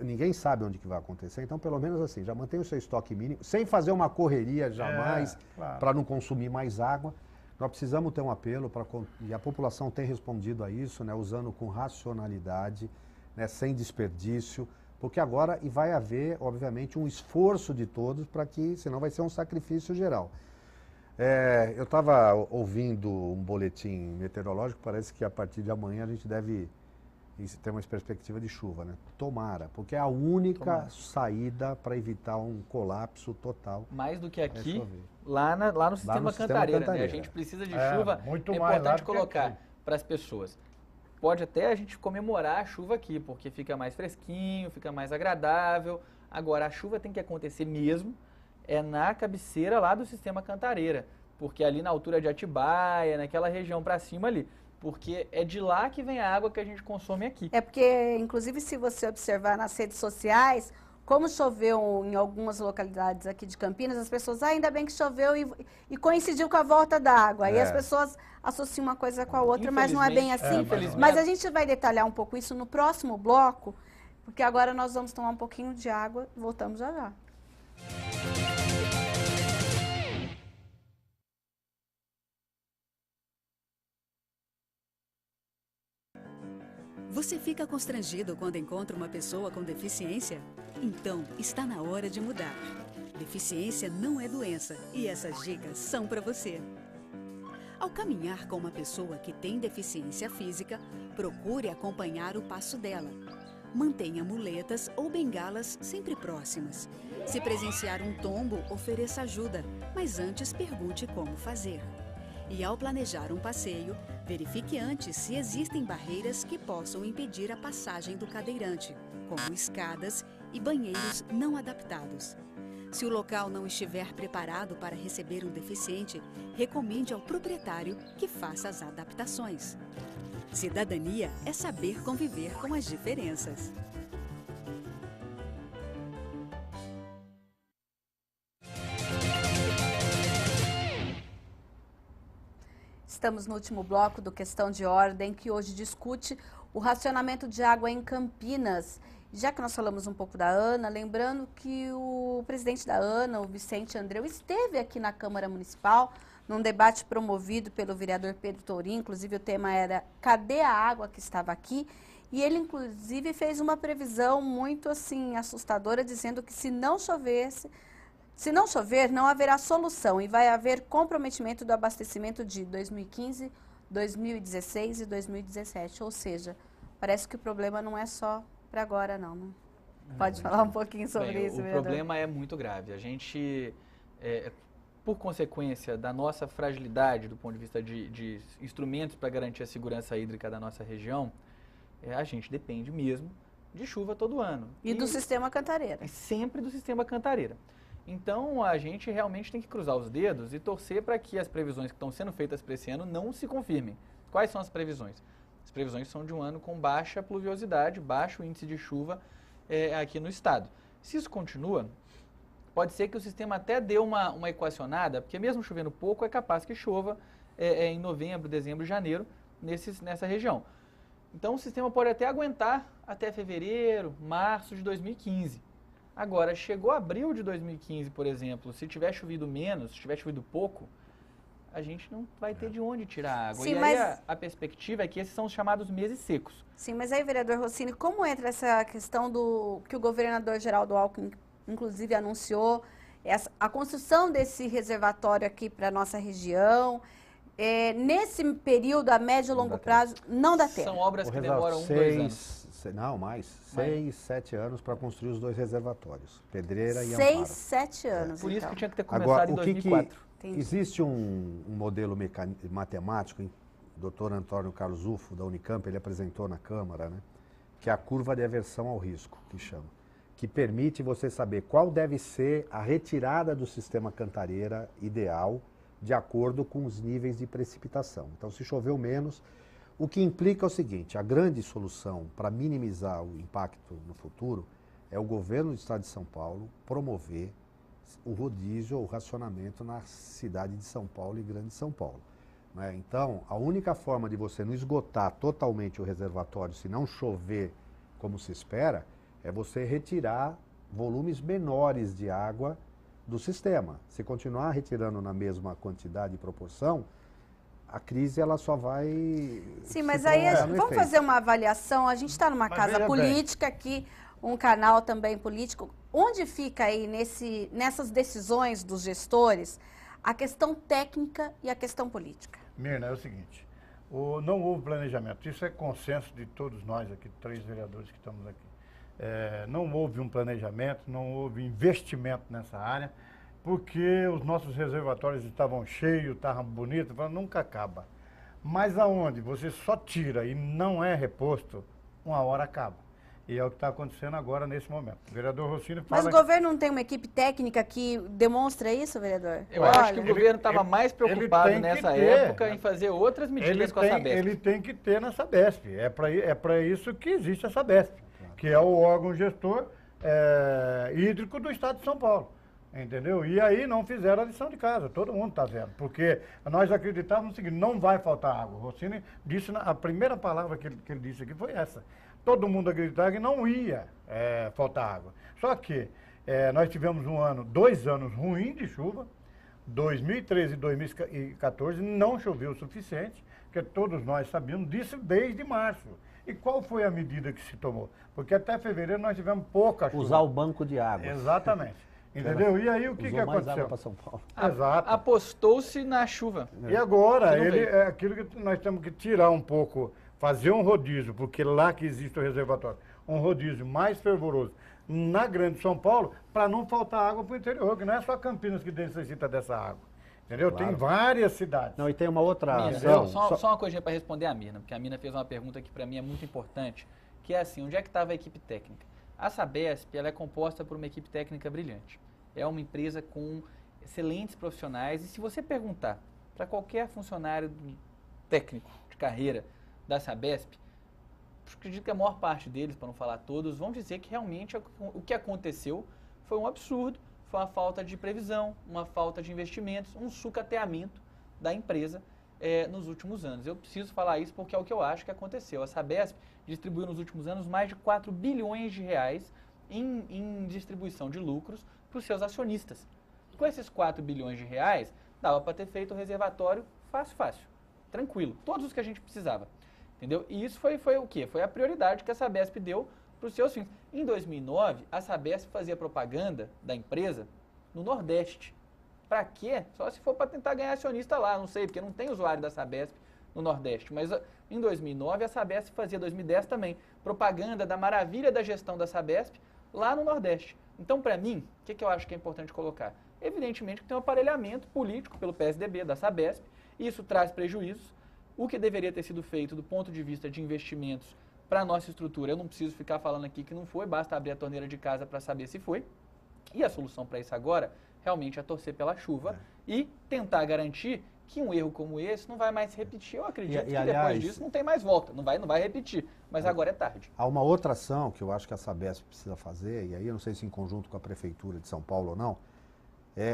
S5: ninguém sabe onde que vai acontecer, então pelo menos assim, já mantenha o seu estoque mínimo, sem fazer uma correria jamais, para não consumir mais água. Nós precisamos ter um apelo, e a população tem respondido a isso, né, usando com racionalidade, né, sem desperdício, porque agora vai haver, obviamente, um esforço de todos para que, senão vai ser um sacrifício geral. Eu estava ouvindo um boletim meteorológico, parece que a partir de amanhã a gente deve ter uma perspectiva de chuva, né? Tomara, porque é a única saída para evitar um colapso total.
S2: Mais do que aqui, lá no sistema Cantareira, né? A gente precisa de chuva,
S3: muito
S2: é importante colocar para as pessoas. Pode até a gente comemorar a chuva aqui, porque fica mais fresquinho, fica mais agradável. Agora, a chuva tem que acontecer mesmo, na cabeceira lá do sistema Cantareira, porque ali na altura de Atibaia, naquela região para cima ali, porque é de lá que vem a água que a gente consome aqui.
S1: É porque, inclusive, se você observar nas redes sociais, como choveu em algumas localidades aqui de Campinas, as pessoas, ainda bem que choveu e coincidiu com a volta da água. Aí as pessoas associam uma coisa com a outra, mas não é bem assim. Mas a gente vai detalhar um pouco isso no próximo bloco, porque agora nós vamos tomar um pouquinho de água e voltamos já já.
S4: Você fica constrangido quando encontra uma pessoa com deficiência? Então, está na hora de mudar. Deficiência não é doença e essas dicas são para você. Ao caminhar com uma pessoa que tem deficiência física, procure acompanhar o passo dela. Mantenha muletas ou bengalas sempre próximas. Se presenciar um tombo, ofereça ajuda, mas antes pergunte como fazer. E ao planejar um passeio, verifique antes se existem barreiras que possam impedir a passagem do cadeirante, como escadas e banheiros não adaptados. Se o local não estiver preparado para receber um deficiente, recomende ao proprietário que faça as adaptações. Cidadania é saber conviver com as diferenças.
S1: Estamos no último bloco do Questão de Ordem, que hoje discute o racionamento de água em Campinas. Já que nós falamos um pouco da ANA, lembrando que o presidente da ANA, o Vicente Andreu, esteve aqui na Câmara Municipal num debate promovido pelo vereador Pedro Tourinho. Inclusive o tema era "Cadê a água que estava aqui?" E ele, inclusive, fez uma previsão muito assim assustadora, dizendo que se não chover, não haverá solução e vai haver comprometimento do abastecimento de 2015, 2016 e 2017. Ou seja, parece que o problema não é só para agora, não. Pode falar um pouquinho sobre isso, vereador?
S2: O problema é muito grave. A gente, por consequência da nossa fragilidade do ponto de vista de instrumentos para garantir a segurança hídrica da nossa região, a gente depende mesmo de chuva todo ano.
S1: E do sistema Cantareira.
S2: Sempre do sistema Cantareira. Então, a gente realmente tem que cruzar os dedos e torcer para que as previsões que estão sendo feitas para esse ano não se confirmem. Quais são as previsões? As previsões são de um ano com baixa pluviosidade, baixo índice de chuva aqui no estado. Se isso continua, pode ser que o sistema até dê uma equacionada, porque mesmo chovendo pouco, é capaz que chova em novembro, dezembro e janeiro nessa região. Então, o sistema pode até aguentar até fevereiro, março de 2015. Agora, chegou abril de 2015, por exemplo, se tiver chovido menos, se tiver chovido pouco, a gente não vai ter de onde tirar água.
S1: Sim,
S2: e aí a perspectiva é que esses são os chamados meses secos.
S1: Sim, mas aí, vereador Rossini, como entra essa questão que o governador Geraldo Alckmin, inclusive, anunciou, a construção desse reservatório aqui para a nossa região, nesse período, a médio e longo prazo, não dá tempo.
S2: São obras que demoram 2 anos.
S5: Não, mais. 6, 7 anos para construir os 2 reservatórios, Pedreira e Amparo.
S1: 6, 7 anos,
S2: Por isso
S1: então.
S2: que tinha que ter começado em 2004.
S5: Existe um modelo matemático, o doutor Antônio Carlos Ufo, da Unicamp, ele apresentou na Câmara, né, que é a curva de aversão ao risco, que chama, que permite você saber qual deve ser a retirada do sistema Cantareira ideal de acordo com os níveis de precipitação. Então, se choveu menos, o que implica o seguinte: a grande solução para minimizar o impacto no futuro é o governo do estado de São Paulo promover o rodízio ou o racionamento na cidade de São Paulo e Grande São Paulo. Né? Então, a única forma de você não esgotar totalmente o reservatório, se não chover como se espera, é você retirar volumes menores de água do sistema. Se continuar retirando na mesma quantidade e proporção, a crise ela só vai...
S1: Sim, mas aí vamos fazer uma avaliação. A gente está numa casa política aqui, um canal também político. Onde fica aí nessas decisões dos gestores a questão técnica e a questão política?
S3: Mirna, é o seguinte, não houve planejamento. Isso é consenso de todos nós aqui, 3 vereadores que estamos aqui. Não houve um planejamento, não houve investimento nessa área, porque os nossos reservatórios estavam cheios, estavam bonitos, nunca acaba. Mas aonde você só tira e não é reposto, uma hora acaba. E é o que está acontecendo agora, nesse momento. O vereador Rossini fala...
S1: Mas o governo não tem uma equipe técnica que demonstra isso, vereador?
S2: Eu acho que o governo estava mais preocupado nessa época em fazer outras medidas com a Sabesp.
S3: Ele tem que ter na Sabesp. É para isso que existe a Sabesp, que é o órgão gestor hídrico do Estado de São Paulo. Entendeu? E aí não fizeram a lição de casa, todo mundo está vendo. Porque nós acreditávamos no seguinte, não vai faltar água. O Rossini disse, a primeira palavra que ele disse aqui foi essa. Todo mundo acreditava que não ia faltar água. Só que nós tivemos 2 anos ruins de chuva, 2013 e 2014 não choveu o suficiente, que todos nós sabíamos disso desde março. E qual foi a medida que se tomou? Porque até fevereiro nós tivemos pouca chuva.
S5: Usar o banco de água.
S3: Exatamente. Entendeu? E aí o que aconteceu?
S5: Mais água para São Paulo.
S3: Exato.
S2: Apostou-se na chuva.
S3: E agora, é aquilo que nós temos que tirar um pouco, fazer um rodízio, porque lá que existe o reservatório, um rodízio mais fervoroso na Grande São Paulo, para não faltar água para o interior, que não é só Campinas que necessita dessa água. Entendeu? Claro. Tem várias cidades.
S5: Não, e tem uma outra...
S2: Mirna, só uma coisinha para responder a Mirna, porque a Mirna fez uma pergunta que para mim é muito importante, que é assim, onde é que estava a equipe técnica? A Sabesp, ela é composta por uma equipe técnica brilhante. É uma empresa com excelentes profissionais e se você perguntar para qualquer funcionário técnico de carreira da Sabesp, acredito que a maior parte deles, para não falar todos, vão dizer que realmente o que aconteceu foi um absurdo, foi uma falta de previsão, uma falta de investimentos, um sucateamento da empresa nos últimos anos. Eu preciso falar isso porque é o que eu acho que aconteceu. A Sabesp distribuiu nos últimos anos mais de 4 bilhões de reais em distribuição de lucros para os seus acionistas. Com esses 4 bilhões de reais, dava para ter feito o reservatório fácil, tranquilo, todos os que a gente precisava, entendeu? E isso foi o quê? Foi a prioridade que a Sabesp deu para os seus fins. Em 2009, a Sabesp fazia propaganda da empresa no Nordeste. Para quê? Só se for para tentar ganhar acionista lá, não sei, porque não tem usuário da Sabesp no Nordeste. Mas em 2009, a Sabesp fazia, 2010 também, propaganda da maravilha da gestão da Sabesp lá no Nordeste. Então, para mim, o que eu acho que é importante colocar? Evidentemente que tem um aparelhamento político pelo PSDB, da Sabesp, e isso traz prejuízos. O que deveria ter sido feito do ponto de vista de investimentos para a nossa estrutura, eu não preciso ficar falando aqui que não foi, basta abrir a torneira de casa para saber se foi. E a solução para isso agora, realmente, é torcer pela chuva e tentar garantir que um erro como esse não vai mais se repetir. Eu acredito que depois disso não tem mais volta, não vai repetir, mas agora é tarde.
S5: Há uma outra ação que eu acho que a Sabesp precisa fazer, e aí eu não sei se em conjunto com a Prefeitura de São Paulo ou não,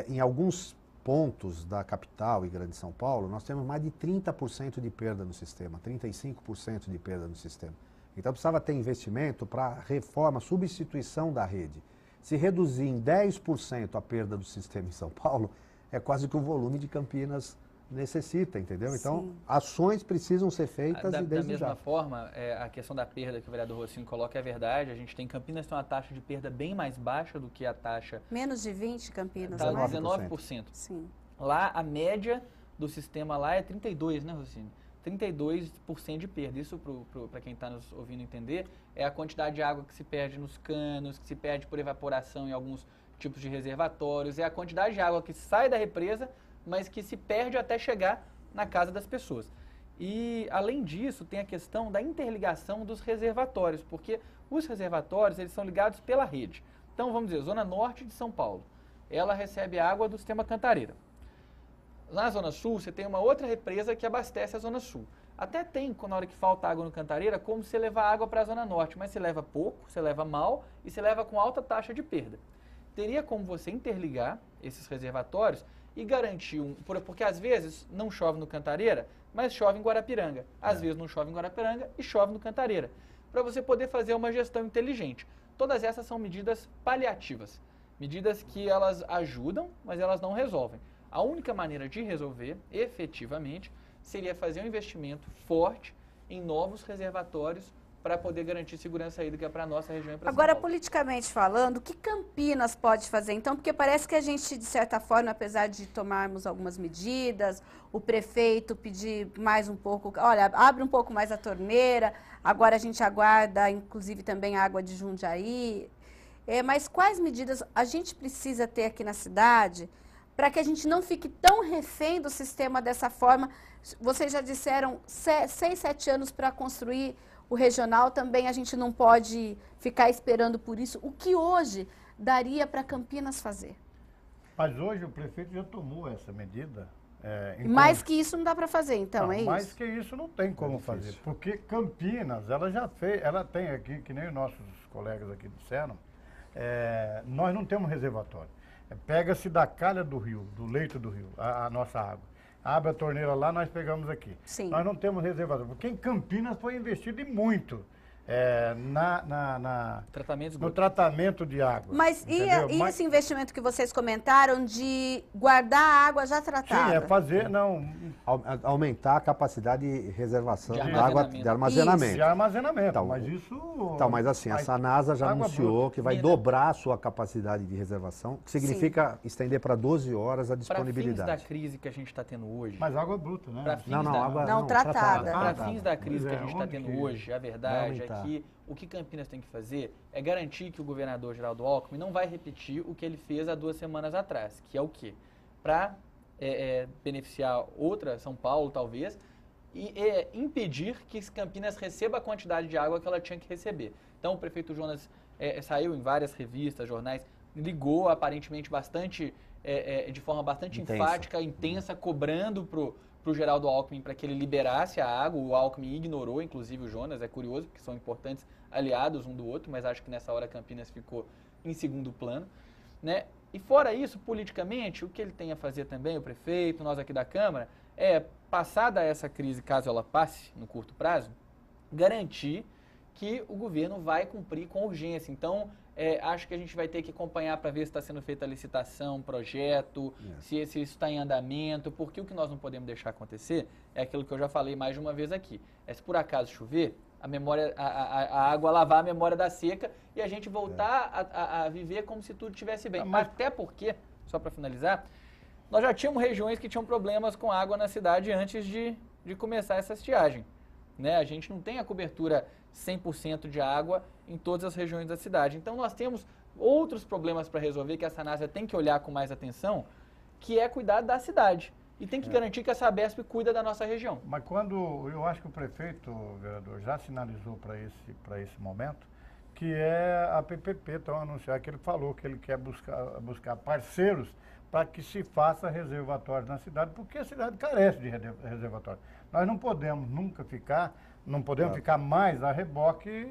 S5: em alguns pontos da capital e Grande São Paulo, nós temos mais de 30% de perda no sistema, 35% de perda no sistema. Então precisava ter investimento para reforma, substituição da rede. Se reduzir em 10% a perda do sistema em São Paulo, é quase que o volume de Campinas necessita, entendeu? Então, sim, ações precisam ser feitas e desde já.
S2: Da mesma forma, a questão da perda que o vereador Rossini coloca é verdade. A gente tem Campinas tem uma taxa de perda bem mais baixa do que a taxa...
S1: Menos de 20 Campinas,
S2: tá,
S1: né?
S2: 19%.
S1: Sim.
S2: Lá, a média do sistema lá é 32%, né, Rossini? 32% de perda. Isso, para quem está nos ouvindo entender, é a quantidade de água que se perde nos canos, que se perde por evaporação em alguns tipos de reservatórios, é a quantidade de água que sai da represa, mas que se perde até chegar na casa das pessoas. E, além disso, tem a questão da interligação dos reservatórios, porque os reservatórios eles são ligados pela rede. Então, vamos dizer, Zona Norte de São Paulo, ela recebe água do sistema Cantareira. Na Zona Sul, você tem uma outra represa que abastece a Zona Sul. Até tem, na hora que falta água no Cantareira, como você levar água para a Zona Norte, mas você leva pouco, você leva mal e você leva com alta taxa de perda. Teria como você interligar esses reservatórios e garantir porque às vezes não chove no Cantareira, mas chove em Guarapiranga. Às vezes não chove em Guarapiranga e chove no Cantareira. Para você poder fazer uma gestão inteligente. Todas essas são medidas paliativas. Medidas que elas ajudam, mas elas não resolvem. A única maneira de resolver, efetivamente, seria fazer um investimento forte em novos reservatórios para poder garantir segurança hídrica para a nossa região e para São Paulo.
S1: Agora, politicamente falando, o que Campinas pode fazer? Então, porque parece que a gente, de certa forma, apesar de tomarmos algumas medidas, o prefeito pedir mais um pouco, olha, abre um pouco mais a torneira, agora a gente aguarda, inclusive, também a água de Jundiaí. Mas quais medidas a gente precisa ter aqui na cidade para que a gente não fique tão refém do sistema dessa forma? Vocês já disseram 6, 7 anos para construir o regional também a gente não pode ficar esperando por isso. O que hoje daria para Campinas fazer?
S3: Mas hoje o prefeito já tomou essa medida.
S1: Mais que isso não dá para fazer, então,
S3: não,
S1: é isso?
S3: Mais que isso não tem como fazer, porque Campinas, ela já fez, ela tem aqui, que nem os nossos colegas aqui disseram, nós não temos reservatório. Pega-se da calha do rio, do leito do rio, a nossa água. Abre a torneira lá, nós pegamos aqui.
S1: Sim.
S3: Nós não temos reservatório, porque em Campinas foi investido e muito. No tratamento de água.
S1: Mas e esse investimento que vocês comentaram de guardar a água já tratada?
S3: Sim, fazer,
S5: aumentar a capacidade de reservação
S2: de
S5: água de armazenamento.
S3: Isso. De armazenamento,
S5: então,
S3: mas isso...
S5: Então, mas assim, a Sanasa já anunciou que vai dobrar a sua capacidade de reservação, que significa estender para 12 horas a disponibilidade.
S2: Para fins da crise que a gente está tendo hoje...
S3: Mas água bruta, né?
S1: Não, tratada.
S2: Para fins da crise que a gente está tendo hoje, a verdade é que o que Campinas tem que fazer é garantir que o governador Geraldo Alckmin não vai repetir o que ele fez há 2 semanas atrás, que é o quê? Para beneficiar outra, São Paulo talvez, e impedir que Campinas receba a quantidade de água que ela tinha que receber. Então o prefeito Jonas saiu em várias revistas, jornais, ligou aparentemente bastante, de forma bastante enfática, intensa, cobrando para o Geraldo Alckmin para que ele liberasse a água. O Alckmin ignorou, inclusive o Jonas, é curioso, porque são importantes aliados um do outro, mas acho que nessa hora Campinas ficou em segundo plano, né? E fora isso, politicamente, o que ele tem a fazer também, o prefeito, nós aqui da Câmara, passada essa crise, caso ela passe no curto prazo, garantir que o governo vai cumprir com urgência. Então, acho que a gente vai ter que acompanhar para ver se está sendo feita a licitação, projeto, se isso está em andamento, porque o que nós não podemos deixar acontecer é aquilo que eu já falei mais de uma vez aqui. Se por acaso chover, a água lavar a memória da seca e a gente voltar a viver como se tudo estivesse bem. Até porque, só para finalizar, nós já tínhamos regiões que tinham problemas com água na cidade antes de começar essa estiagem, né? A gente não tem a cobertura 100% de água em todas as regiões da cidade. Então nós temos outros problemas para resolver que a Sanasa tem que olhar com mais atenção, que é cuidar da cidade. E tem que garantir que a Sabesp cuida da nossa região.
S3: Mas eu acho que o prefeito, vereador, já sinalizou para esse momento, que a PPP, então anunciar que ele falou que ele quer buscar parceiros para que se faça reservatórios na cidade, porque a cidade carece de reservatório. Nós não podemos nunca ficar, ficar mais a reboque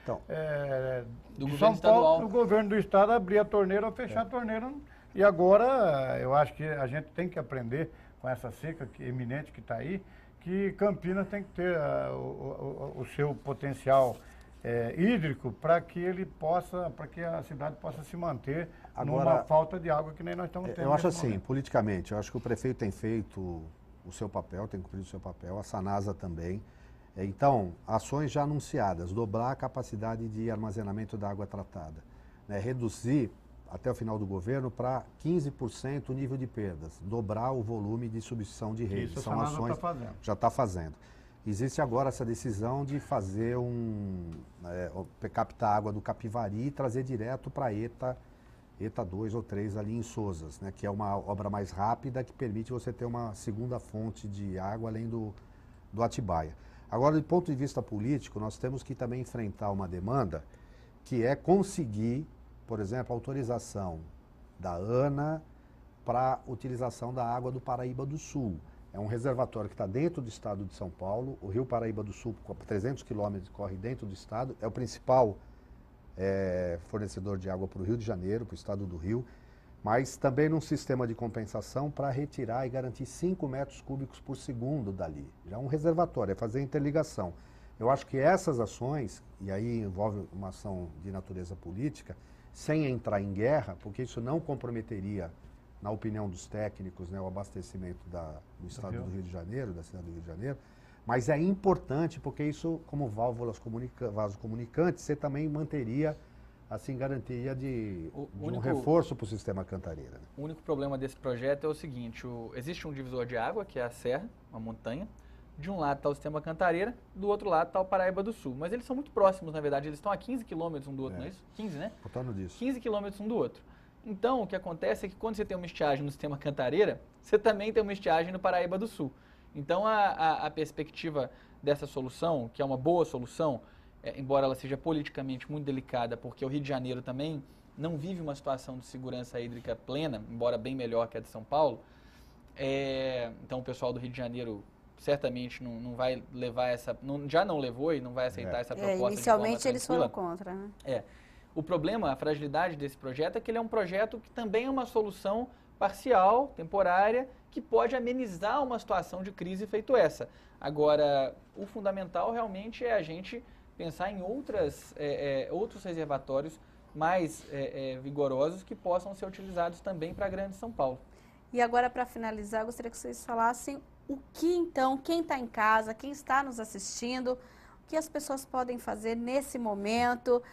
S2: do
S3: de
S2: governo
S3: São
S2: estadual.
S3: Paulo, do governo do estado, abrir a torneira ou fechar a torneira. E agora, eu acho que a gente tem que aprender com essa seca iminente que está aí, que Campinas tem que ter o seu potencial hídrico para que a cidade possa se manter numa falta de água que nem nós estamos tendo.
S5: Eu acho assim, politicamente, eu acho que o prefeito tem feito o seu papel, tem cumprido o seu papel, a Sanasa também. Então, ações já anunciadas, dobrar a capacidade de armazenamento da água tratada, né? Reduzir até o final do governo para 15% o nível de perdas, dobrar o volume de substituição de rede.
S3: Isso
S5: são ações já está fazendo. Existe agora essa decisão de fazer captar água do Capivari e trazer direto para ETA 2 ou 3 ali em Souzas, né, que é uma obra mais rápida que permite você ter uma segunda fonte de água além do Atibaia. Agora, do ponto de vista político, nós temos que também enfrentar uma demanda que é conseguir, por exemplo, a autorização da ANA para utilização da água do Paraíba do Sul. É um reservatório que está dentro do estado de São Paulo. O rio Paraíba do Sul, com 300 quilômetros, corre dentro do estado. É o principal fornecedor de água para o Rio de Janeiro, para o estado do Rio. Mas também num sistema de compensação para retirar e garantir 5 metros cúbicos por segundo dali. Já é um reservatório, é fazer interligação. Eu acho que essas ações, e aí envolve uma ação de natureza política, sem entrar em guerra, porque isso não comprometeria, na opinião dos técnicos, né, o abastecimento do estado do Rio de Janeiro, da cidade do Rio de Janeiro, mas é importante porque isso, como válvulas vasos comunicantes, você também manteria, assim, garantia de um reforço para o sistema Cantareira. Né?
S2: O único problema desse projeto é o seguinte, existe um divisor de água, que é a serra, uma montanha. De um lado está o sistema Cantareira, do outro lado está o Paraíba do Sul. Mas eles são muito próximos, na verdade. Eles estão a 15 quilômetros um do outro, não é isso? 15, né?
S5: Em torno disso.
S2: 15 quilômetros um do outro. Então, o que acontece é que quando você tem uma estiagem no sistema Cantareira, você também tem uma estiagem no Paraíba do Sul. Então, a perspectiva dessa solução, que é uma boa solução, embora ela seja politicamente muito delicada, porque o Rio de Janeiro também não vive uma situação de segurança hídrica plena, embora bem melhor que a de São Paulo, então o pessoal do Rio de Janeiro certamente não vai levar já não levou e não vai aceitar essa proposta.
S1: Inicialmente eles foram contra, né?
S2: O problema, a fragilidade desse projeto é que ele é um projeto que também é uma solução parcial, temporária, que pode amenizar uma situação de crise feito essa. Agora, o fundamental realmente é a gente pensar em outros reservatórios mais vigorosos que possam ser utilizados também para a Grande São Paulo.
S1: E agora, para finalizar, eu gostaria que vocês falassem o que, então, quem está em casa, quem está nos assistindo, o que as pessoas podem fazer nesse momento.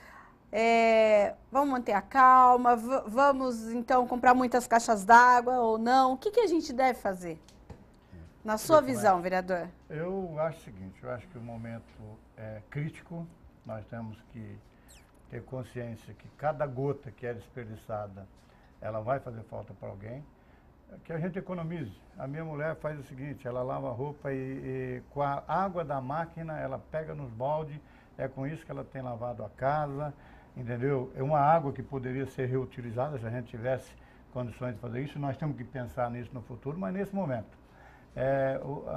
S1: Vamos manter a calma, vamos, então, comprar muitas caixas d'água ou não? O que a gente deve fazer? Na sua visão, vereador?
S3: Eu acho o seguinte, eu acho que o momento é crítico, nós temos que ter consciência que cada gota que é desperdiçada, ela vai fazer falta para alguém, que a gente economize. A minha mulher faz o seguinte, ela lava a roupa e com a água da máquina, ela pega nos baldes, é com isso que ela tem lavado a casa, entendeu? É uma água que poderia ser reutilizada se a gente tivesse condições de fazer isso, nós temos que pensar nisso no futuro, mas nesse momento,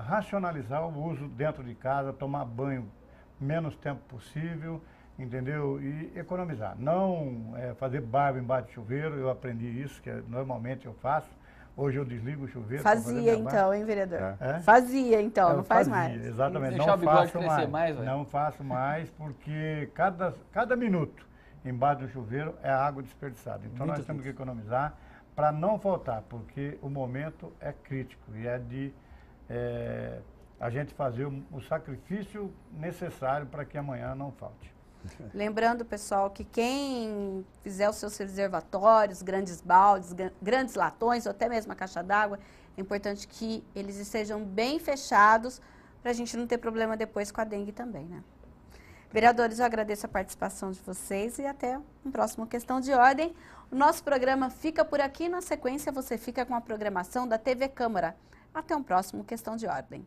S3: racionalizar o uso dentro de casa, tomar banho menos tempo possível, entendeu? E economizar. Não fazer barba embaixo de chuveiro, eu aprendi isso, que normalmente eu faço. Hoje eu desligo o chuveiro.
S1: Fazia então, hein, vereador? Fazia então, não faz mais.
S3: Exatamente,
S2: não faço mais.
S3: Não faço mais, porque cada minuto embaixo do chuveiro é água desperdiçada. Então nós temos que economizar para não faltar, porque o momento é crítico e é de a gente fazer o sacrifício necessário para que amanhã não falte.
S1: Lembrando, pessoal, que quem fizer os seus reservatórios, grandes baldes, grandes latões ou até mesmo a caixa d'água, é importante que eles estejam bem fechados para a gente não ter problema depois com a dengue também, né? Vereadores, eu agradeço a participação de vocês e até um próximo Questão de Ordem. O nosso programa fica por aqui, na sequência você fica com a programação da TV Câmara. Até um próximo Questão de Ordem.